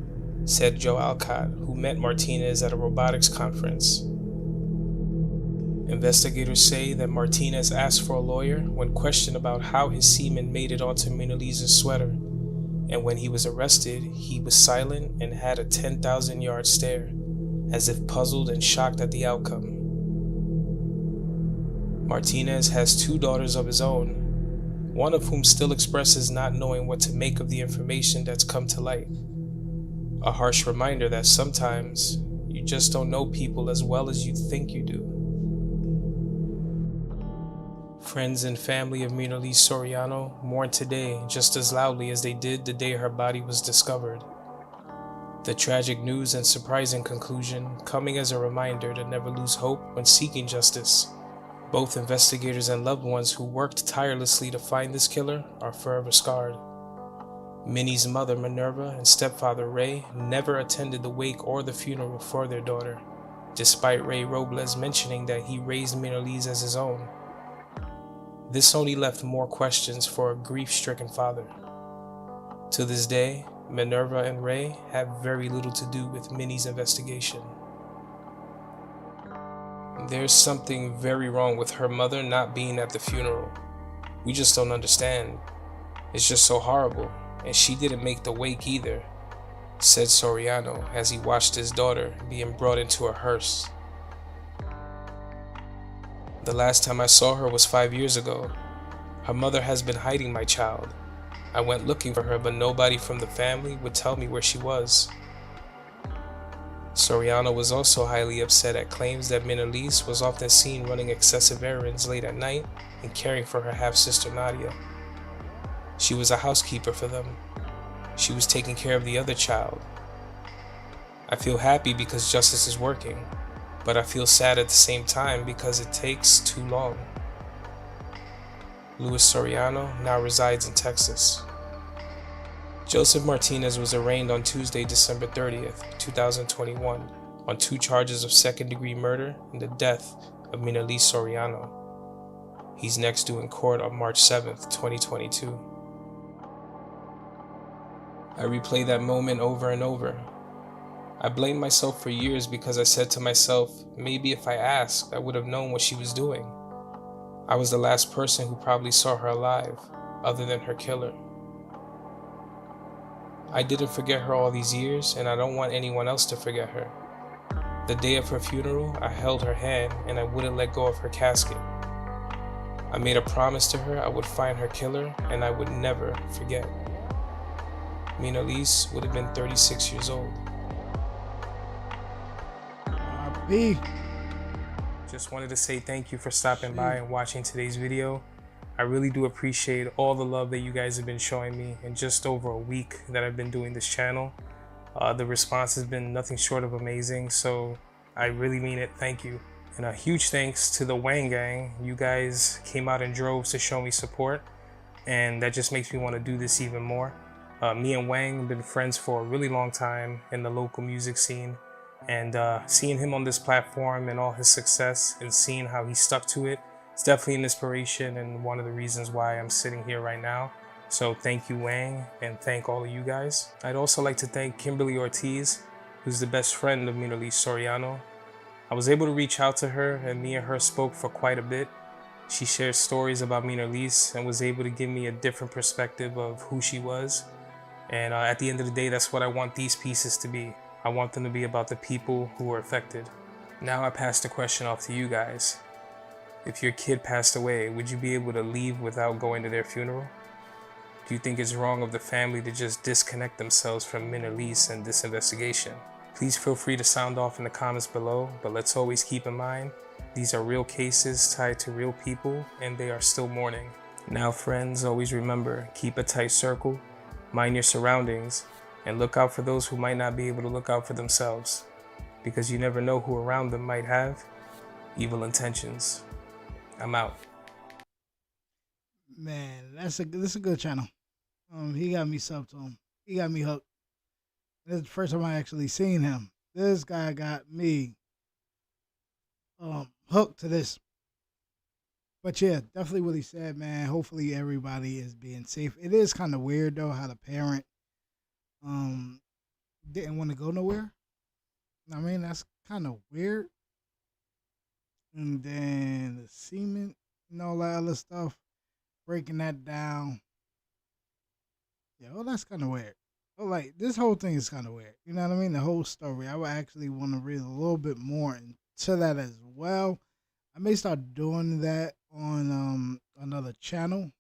said Joe Alcott, who met Martinez at a robotics conference. Investigators say that Martinez asked for a lawyer when questioned about how his semen made it onto Mona Lisa's sweater, and when he was arrested, he was silent and had a 10,000-yard stare, as if puzzled and shocked at the outcome. Martinez has 2 daughters of his own, one of whom still expresses not knowing what to make of the information that's come to light. A harsh reminder that sometimes you just don't know people as well as you think you do. Friends and family of Mona Lisa Soriano mourn today just as loudly as they did the day her body was discovered. The tragic news and surprising conclusion coming as a reminder to never lose hope when seeking justice. Both investigators and loved ones who worked tirelessly to find this killer are forever scarred. Minnie's mother, Minerva, and stepfather, Ray, never attended the wake or the funeral for their daughter, despite Ray Robles mentioning that he raised Mona Lisa as his own. This only left more questions for a grief-stricken father. To this day, Minerva and Ray have very little to do with Minnie's investigation. There's something very wrong with her mother not being at the funeral. We just don't understand. It's just so horrible, and she didn't make the wake either, said Soriano as he watched his daughter being brought into a hearse. The last time I saw her was 5 years ago. Her mother has been hiding my child. I went looking for her, but nobody from the family would tell me where she was. Soriano was also highly upset at claims that Mona Lisa was often seen running excessive errands late at night and caring for her half-sister Nadia. She was a housekeeper for them. She was taking care of the other child. I feel happy because justice is working, but I feel sad at the same time because it takes too long. Luis Soriano now resides in Texas. Joseph Martinez was arraigned on Tuesday, December 30th, 2021, on 2 charges of second-degree murder and the death of Mona Lisa Soriano. He's next due in court on March 7th, 2022. I replay that moment over and over. I blamed myself for years because I said to myself, maybe if I asked, I would have known what she was doing. I was the last person who probably saw her alive, other than her killer. I didn't forget her all these years, and I don't want anyone else to forget her. The day of her funeral, I held her hand and I wouldn't let go of her casket. I made a promise to her I would find her killer and I would never forget. Mona Lisa would have been 36 years old. Just wanted to say thank you for stopping by and watching today's video. I really do appreciate all the love that you guys have been showing me in just over a week that I've been doing this channel. The response has been nothing short of amazing, so I really mean it. Thank you. And a huge thanks to the Wang Gang. You guys came out in droves to show me support, and that just makes me want to do this even more. Me and Wang have been friends for a really long time in the local music scene, And seeing him on this platform and all his success and seeing how he stuck to it, it's definitely an inspiration and one of the reasons why I'm sitting here right now. So thank you, Wang, and thank all of you guys. I'd also like to thank Kimberly Ortiz, who's the best friend of Miralise Soriano. I was able to reach out to her, and me and her spoke for quite a bit. She shared stories about Miralise and was able to give me a different perspective of who she was. And at the end of the day, that's what I want these pieces to be. I want them to be about the people who were affected. Now I pass the question off to you guys. If your kid passed away, would you be able to leave without going to their funeral? Do you think it's wrong of the family to just disconnect themselves from Miralise and this investigation? Please feel free to sound off in the comments below, but let's always keep in mind, these are real cases tied to real people and they are still mourning. Now friends, always remember, keep a tight circle, mind your surroundings, and look out for those who might not be able to look out for themselves, because you never know who around them might have evil intentions. I'm out. Man, this is a good channel. He got me subbed to him. He got me hooked. This is the first time I actually seen him. This guy got me hooked to this. But yeah, definitely what he said, man. Hopefully everybody is being safe. It is kind of weird though how the parent didn't want to go nowhere. I mean, that's kind of weird. And then the semen and all that other stuff, breaking that down. Yeah, well, that's kind of weird. But like, this whole thing is kind of weird. You know what I mean? The whole story. I would actually want to read a little bit more into that as well. I may start doing that on another channel.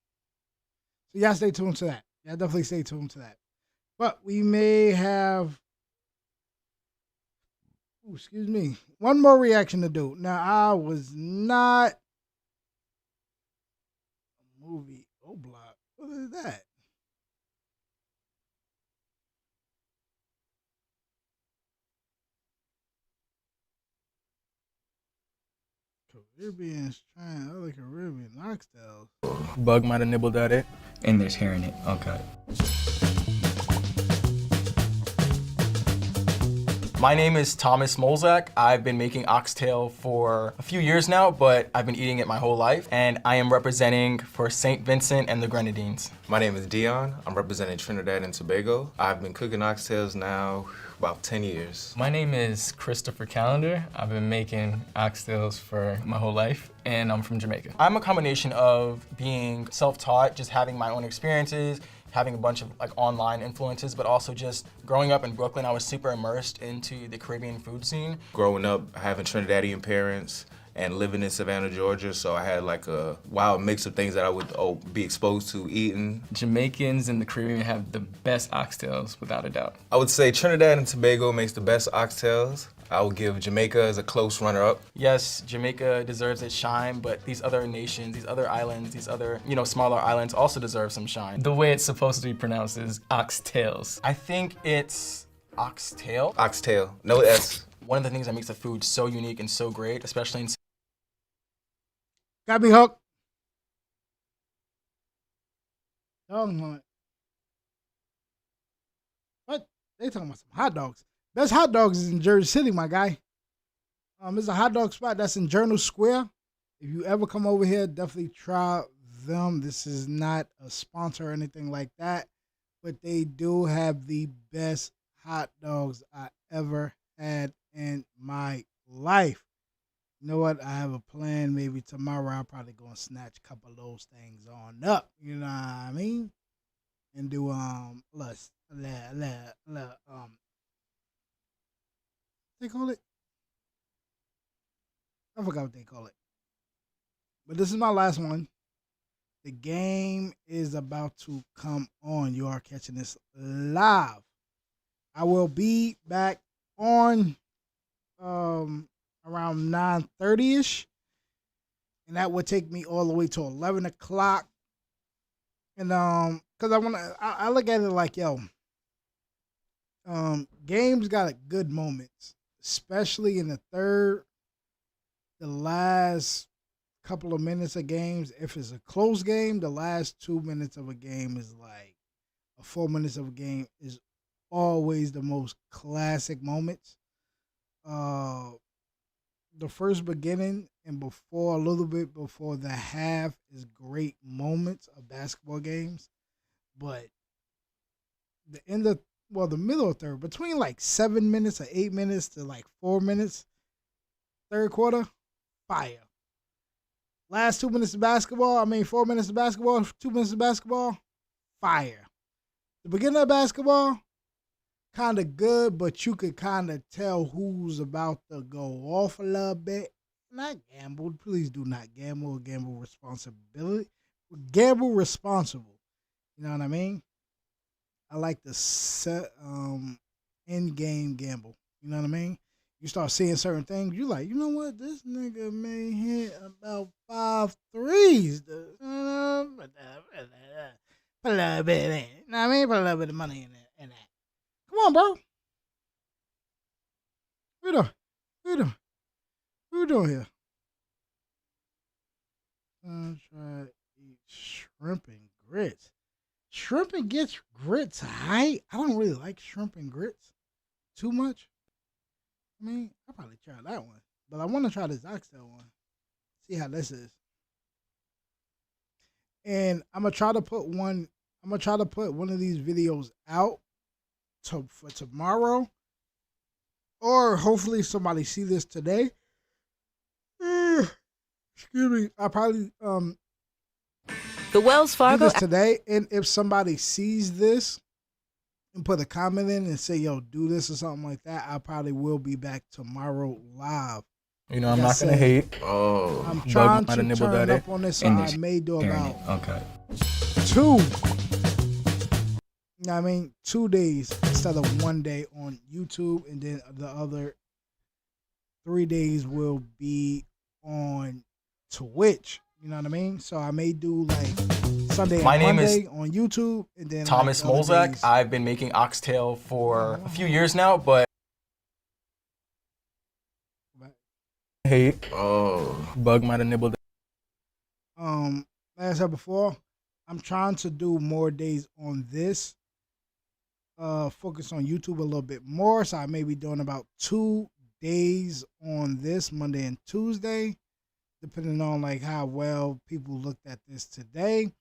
So y'all stay tuned to that. Y'all definitely stay tuned to that. But we may have, excuse me, one more reaction to do. Now, I was not a movie block. What is that? Caribbean trying other Caribbean oxtails. Bug might have nibbled at it. And there's hair in it. Okay. My name is Thomas Molzak. I've been making oxtail for a few years now, but I've been eating it my whole life. And I am representing for St. Vincent and the Grenadines. My name is Dion. I'm representing Trinidad and Tobago. I've been cooking oxtails now about 10 years. My name is Christopher Callender. I've been making oxtails for my whole life, and I'm from Jamaica. I'm a combination of being self-taught, just having my own experiences, having a bunch of like online influences, but also just growing up in Brooklyn, I was super immersed into the Caribbean food scene. Growing up, having Trinidadian parents and living in Savannah, Georgia, so I had like a wild mix of things that I would be exposed to eating. Jamaicans and the Caribbean have the best oxtails, without a doubt. I would say Trinidad and Tobago makes the best oxtails. I would give Jamaica as a close runner-up. Yes, Jamaica deserves its shine, but these other nations, these other islands, these other, smaller islands also deserve some shine. The way it's supposed to be pronounced is oxtails. I think it's oxtail. Oxtail, no S. One of the things that makes the food so unique and so great, especially in... Got me hooked. What? They talking about some hot dogs. Best hot dogs is in Jersey City, my guy. There's a hot dog spot that's in Journal Square. If you ever come over here, definitely try them. This is not a sponsor or anything like that, but they do have the best hot dogs I ever had in my life. You know what? I have a plan. Maybe tomorrow I'll probably go and snatch a couple of those things on up. You know what I mean? And do they call it? I forgot what they call it. But this is my last one. The game is about to come on. You are catching this live. I will be back on around 9:30ish. And that would take me all the way to 11 o'clock. And because I look at it like, games got good moments, especially in the last couple of minutes of games. If it's a close game, the last 2 minutes of a game is like 4 minutes of a game is always the most classic moments. the first beginning and before a little bit before the half is great moments of basketball games, but the end of the middle of third, between like 7 minutes or 8 minutes to like 4 minutes, third quarter, fire. Last 2 minutes of basketball, 4 minutes of basketball, 2 minutes of basketball, fire. The beginning of basketball, kind of good, but you could kind of tell who's about to go off a little bit. Not gamble. Please do not gamble. Gamble responsibility. Gamble responsible. You know what I mean? I like the set end game gamble. You know what I mean? You start seeing certain things, you like, you know what? This nigga may hit about 5 threes. Put a little bit in. You know what I mean? Put a little bit of money in that. Come on, bro. What we doing here? I'm trying to eat shrimp and grits. Shrimp and grits, I don't really like shrimp and grits too much. I'll probably try that one. But I want to try this oxtail one. See how this is. And I'm gonna try to put one of these videos out for tomorrow. Or hopefully somebody see this today. Excuse me. I probably the Wells Fargo do this today, and if somebody sees this and put a comment in and say, yo, do this or something like that, I probably will be back tomorrow live. You know, I'm not going to hate. Oh. I'm trying to turn up on this, so I may do about 2. You know what I mean? 2 days instead of 1 day on YouTube, and then the other 3 days will be on Twitch. You know what I mean? So I may do like Sunday and Monday on YouTube, and then Thomas Molzak. I've been making oxtail for a few years now, but hate. Bug might have nibbled. Like I said before, I'm trying to do more days on this. Focus on YouTube a little bit more. So I may be doing about 2 days on this, Monday and Tuesday, depending on like how well people looked at this today.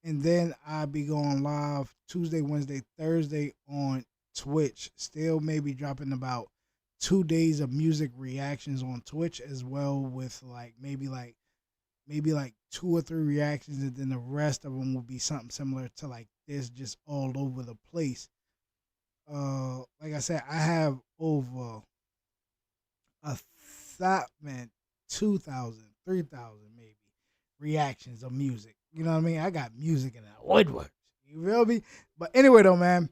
And then I'll be going live Tuesday, Wednesday, Thursday on Twitch. Still maybe dropping about 2 days of music reactions on Twitch as well, with maybe 2 or 3 reactions, and then the rest of them will be something similar to like this, just all over the place. Like I said, I have over 2,000, 3,000 maybe reactions of music. You know what I mean? I got music in that woodwork. You feel me? But anyway though, man,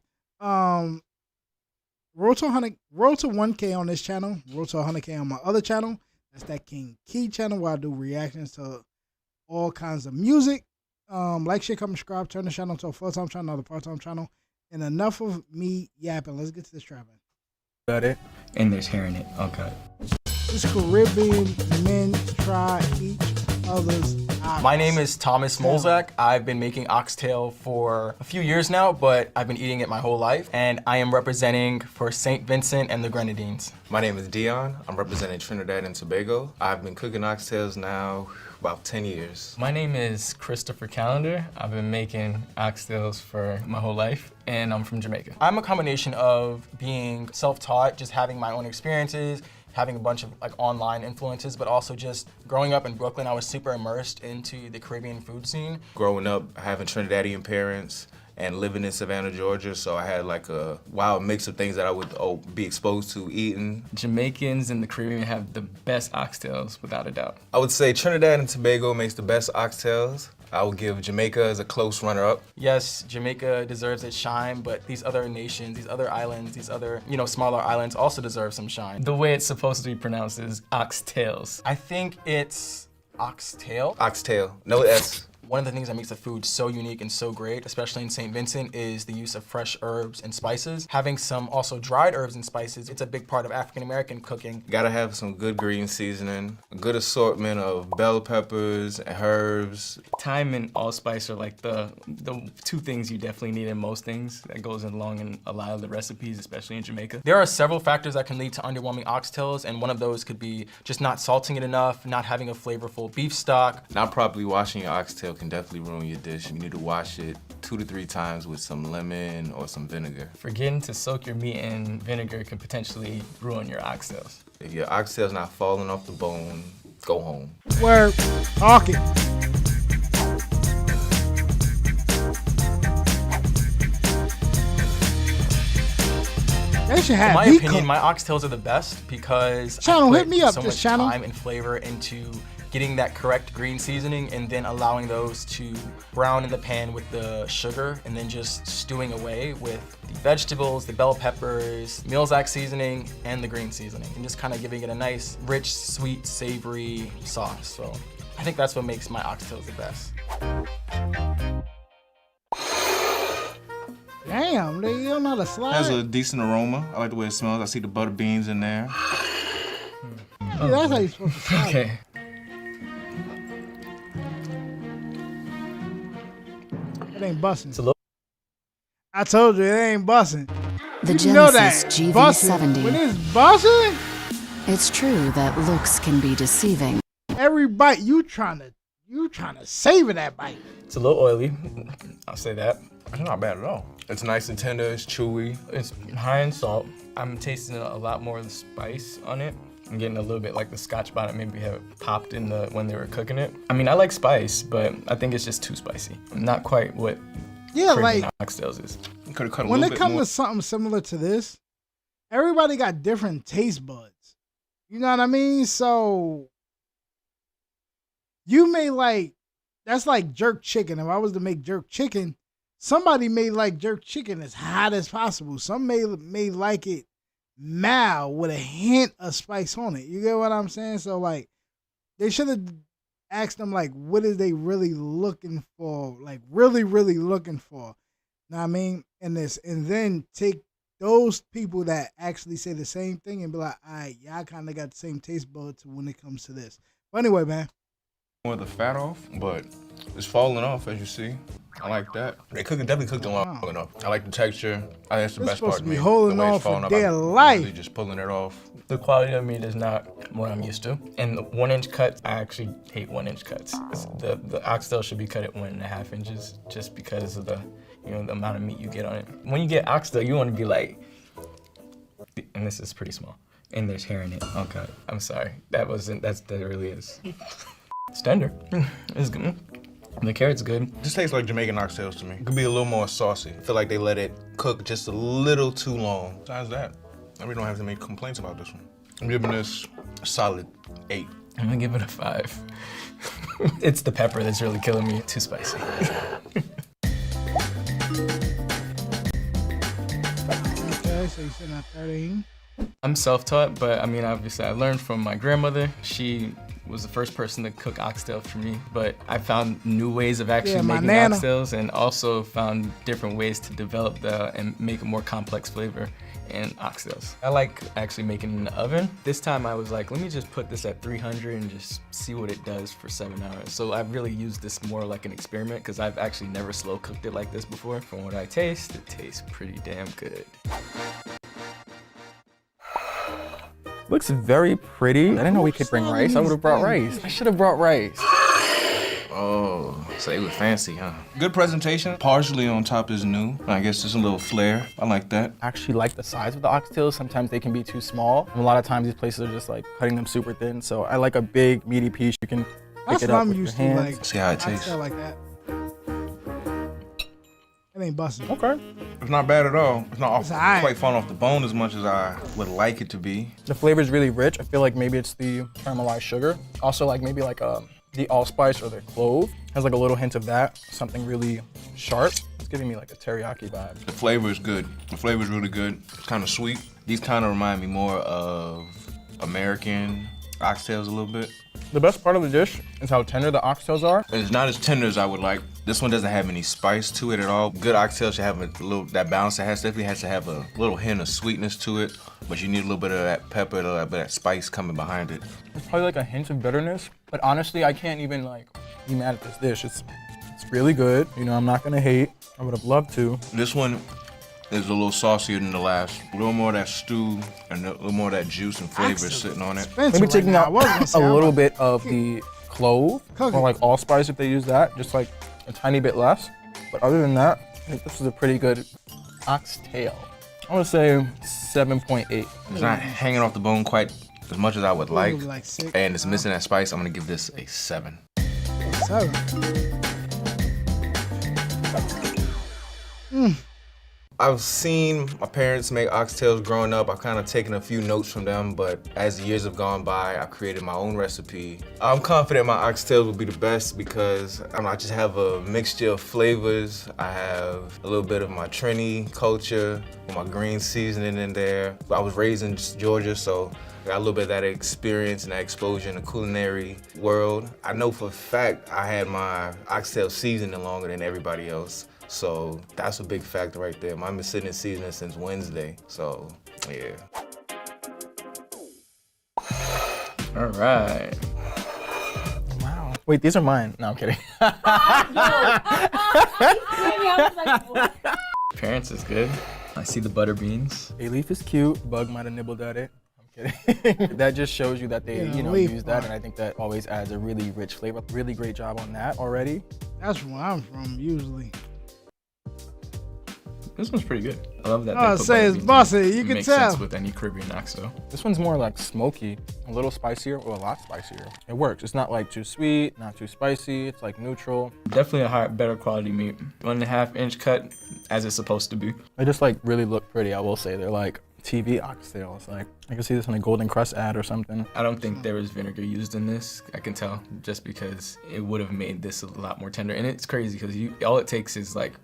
roll to 1K on this channel, roll to 100K on my other channel. That's that King Key channel where I do reactions to all kinds of music. Like, share, comment, subscribe, turn the channel to a full-time channel, not a part-time channel. And enough of me yapping. Let's get to this trapping. Got it. And there's hair in it. Okay. This Caribbean men try each other's oxtail. My name is Thomas Molzak. I've been making oxtail for a few years now, but I've been eating it my whole life. And I am representing for St. Vincent and the Grenadines. My name is Dion. I'm representing Trinidad and Tobago. I've been cooking oxtails now about 10 years. My name is Christopher Callender. I've been making oxtails for my whole life, and I'm from Jamaica. I'm a combination of being self-taught, just having my own experiences, having a bunch of like online influences, but also just growing up in Brooklyn, I was super immersed into the Caribbean food scene. Growing up, having Trinidadian parents and living in Savannah, Georgia, so I had like a wild mix of things that I would be exposed to eating. Jamaicans in the Caribbean have the best oxtails, without a doubt. I would say Trinidad and Tobago makes the best oxtails. I would give Jamaica as a close runner-up. Yes, Jamaica deserves its shine, but these other nations, these other islands, these other, smaller islands also deserve some shine. The way it's supposed to be pronounced is oxtails. I think it's oxtail. Oxtail, no S. One of the things that makes the food so unique and so great, especially in St. Vincent, is the use of fresh herbs and spices. Having some also dried herbs and spices, it's a big part of African American cooking. Gotta have some good green seasoning, a good assortment of bell peppers and herbs. Thyme and allspice are like the two things you definitely need in most things that goes along in a lot of the recipes, especially in Jamaica. There are several factors that can lead to underwhelming oxtails, and one of those could be just not salting it enough, not having a flavorful beef stock. Not properly washing your oxtail can definitely ruin your dish. You need to wash it 2 to 3 times with some lemon or some vinegar. Forgetting to soak your meat in vinegar can potentially ruin your oxtails. If your oxtail's not falling off the bone, go home. Word. Talk it. They should have in my decook. opinion, my oxtails are the best because Channel, I put hit me up so this much channel. time and flavor into getting that correct green seasoning and then allowing those to brown in the pan with the sugar and then just stewing away with the vegetables, the bell peppers, Milzak seasoning, and the green seasoning, and just kind of giving it a nice, rich, sweet, savory sauce. So I think that's what makes my oxtails the best. Damn, they don't know how to slide. Has a decent aroma. I like the way it smells. I see the butter beans in there. Yeah, that's how you're supposed to slide. Okay. It ain't busting. It's a little. I told you it ain't busting. The You know that. Genesis Bussin'. When GV70. it's busting, It's true that looks can be deceiving. every bite you trying to savor that bite. It's a little oily. I'll say that. It's not bad at all. It's nice and tender, it's chewy. It's high in salt. I'm tasting a lot more of the spice on it. I'm getting a little bit like the Scotch bonnet maybe have popped in when they were cooking it. I mean, I like spice, but I think it's just too spicy. Not quite what Caribbean oxtails is. You could have cut a When little it bit comes more. to something similar to this, everybody got different taste buds. You know what I mean? So you may like, that's like jerk chicken. If I was to make jerk chicken, somebody may like jerk chicken as hot as possible. Some may like it mild with a hint of spice on it. You get what I'm saying? So like, they should have asked them like, what is they really looking for? Like really, really looking for. Know what I mean? And then take those people that actually say the same thing and be like, all right, y'all kind of got the same taste buds when it comes to this. But anyway, man. More of the fat off, but it's falling off as you see. I like that. They definitely cooked it long enough. I like the texture. I think that's the They're best part supposed to to me. be holding the way on it's for falling off, dear I'm life. really just pulling it off. The quality of meat is not what I'm used to. And the 1-inch cuts, I actually hate 1-inch cuts. The oxtail should be cut at 1.5 inches just because of the amount of meat you get on it. When you get oxtail, you want to be like, and this is pretty small, and there's hair in it. Oh God, I'm sorry. That really is. It's tender. It's good. The carrot's good. Just tastes like Jamaican oxtails to me. It could be a little more saucy. I feel like they let it cook just a little too long. Besides that, I really don't have any complaints about this one. I'm giving this a solid 8. I'm gonna give it a 5. It's the pepper that's really killing me. Too spicy. Okay, so you said at 13. I'm self-taught, but I mean, obviously I learned from my grandmother. She was the first person to cook oxtail for me, but I found new ways of actually making oxtails and also found different ways to develop and make a more complex flavor in oxtails. I like actually making in the oven. This time I was like, let me just put this at 300 and just see what it does for 7 hours. So I've really used this more like an experiment because I've actually never slow cooked it like this before. From what I taste, it tastes pretty damn good. Looks very pretty. I didn't know we could bring rice. I would have brought rice. I should have brought rice. Oh, so they were fancy, huh? Good presentation. Partially on top is new. I guess there's a little flair. I like that. I actually like the size of the oxtails. Sometimes they can be too small. A lot of times these places are just like cutting them super thin. So I like a big, meaty piece. You can pick it up with your hands. Like, see how it tastes. I like that. It ain't busting. Okay. It's not bad at all. It's not alright. quite falling off the bone as much as I would like it to be. The flavor is really rich. I feel like maybe it's the caramelized sugar. Also like maybe like the allspice or the clove has like a little hint of that. Something really sharp. It's giving me like a teriyaki vibe. The flavor is good. The flavor is really good. It's kind of sweet. These kind of remind me more of American oxtails a little bit. The best part of the dish is how tender the oxtails are. It's not as tender as I would like. This one doesn't have any spice to it at all. Good oxtail should have a little, that balance it has, definitely has to have a little hint of sweetness to it, but you need a little bit of that pepper, a little bit of that spice coming behind it. It's probably like a hint of bitterness, but honestly, I can't even like be mad at this dish. It's really good. You know, I'm not gonna hate. I would have loved to. This one is a little saucier than the last. A little more of that stew and a little more of that juice and flavor sitting on it. Maybe taking out a little bit of the clove or like allspice if they use that, just like a tiny bit less. But other than that, I think this is a pretty good oxtail. I would say 7.8. It's not hanging off the bone quite as much as I would like, and it's missing that spice. I'm gonna give this a 7. 7. I've seen my parents make oxtails growing up. I've kind of taken a few notes from them, but as the years have gone by, I've created my own recipe. I'm confident my oxtails will be the best because I just have a mixture of flavors. I have a little bit of my Trini culture, with my green seasoning in there. I was raised in Georgia, so I got a little bit of that experience and that exposure in the culinary world. I know for a fact I had my oxtail seasoning longer than everybody else. So that's a big factor right there. Mine been sitting in seasoning since Wednesday, so yeah. All right. Wow. Wait, these are mine. No, I'm kidding. Appearance is good. I see the butter beans. A leaf is cute. Bug might have nibbled at it. I'm kidding. That just shows you that they, use that, and I think that always adds a really rich flavor. Really great job on that already. That's where I'm from usually. This one's pretty good. I love that. Oh, say it's bossy. You can makes tell. sense with any Caribbean oxtail. This one's more like smoky, a little spicier, or a lot spicier. It works. It's not like too sweet, not too spicy. It's like neutral. Definitely a better quality meat. 1.5 inch cut, as it's supposed to be. They just like really look pretty. I will say they're like TV oxtails. Like I can see this in a Golden Crust ad or something. I don't think there was vinegar used in this. I can tell just because it would have made this a lot more tender. And it's crazy because all it takes is like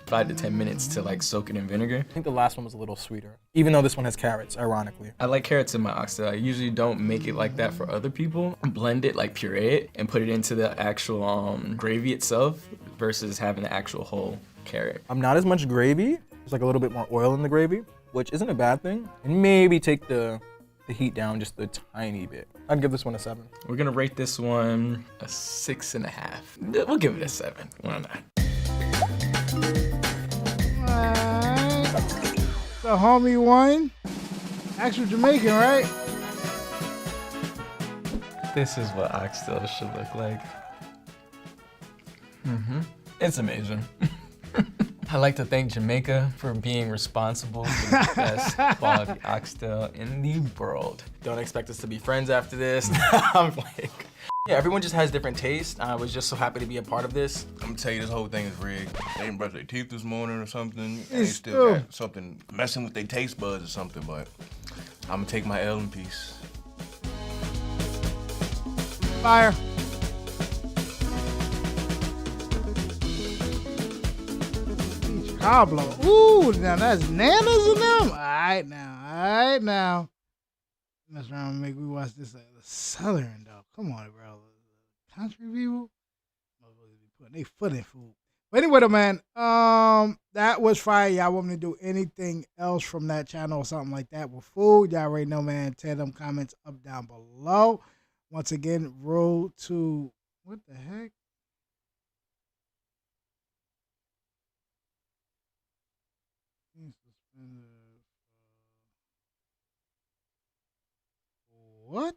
5 to 10 minutes to like soak it in vinegar. I think the last one was a little sweeter, even though this one has carrots, ironically. I like carrots in my oxtail. I usually don't make it like that for other people. Blend it, like puree it, and put it into the actual gravy itself versus having the actual whole carrot. I'm not as much gravy. There's like a little bit more oil in the gravy, which isn't a bad thing. And maybe take the heat down just a tiny bit. I'd give this one a 7. We're gonna rate this one a 6.5. We'll give it a 7. Why not? The homie one. Actual Jamaican, right? This is what oxtail should look like. It's amazing. I'd like to thank Jamaica for being responsible for the best quality oxtail in the world. Don't expect us to be friends after this. I'm like, yeah, everyone just has different tastes. I was just so happy to be a part of this. I'm gonna tell you, this whole thing is rigged. They didn't brush their teeth this morning or something. And they still got something messing with their taste buds or something, but I'm gonna take my L in peace. Fire. Cobbler. Ooh, now that's nanas in them. All right now. Mess around and make me watch this the Southern though. Come on, bro. Country people, be putting their foot in food. But anyway, though, man, that was fire. Y'all want me to do anything else from that channel or something like that with food? Y'all already know, man. Tear them comments up down below. Once again, road to what the heck? What?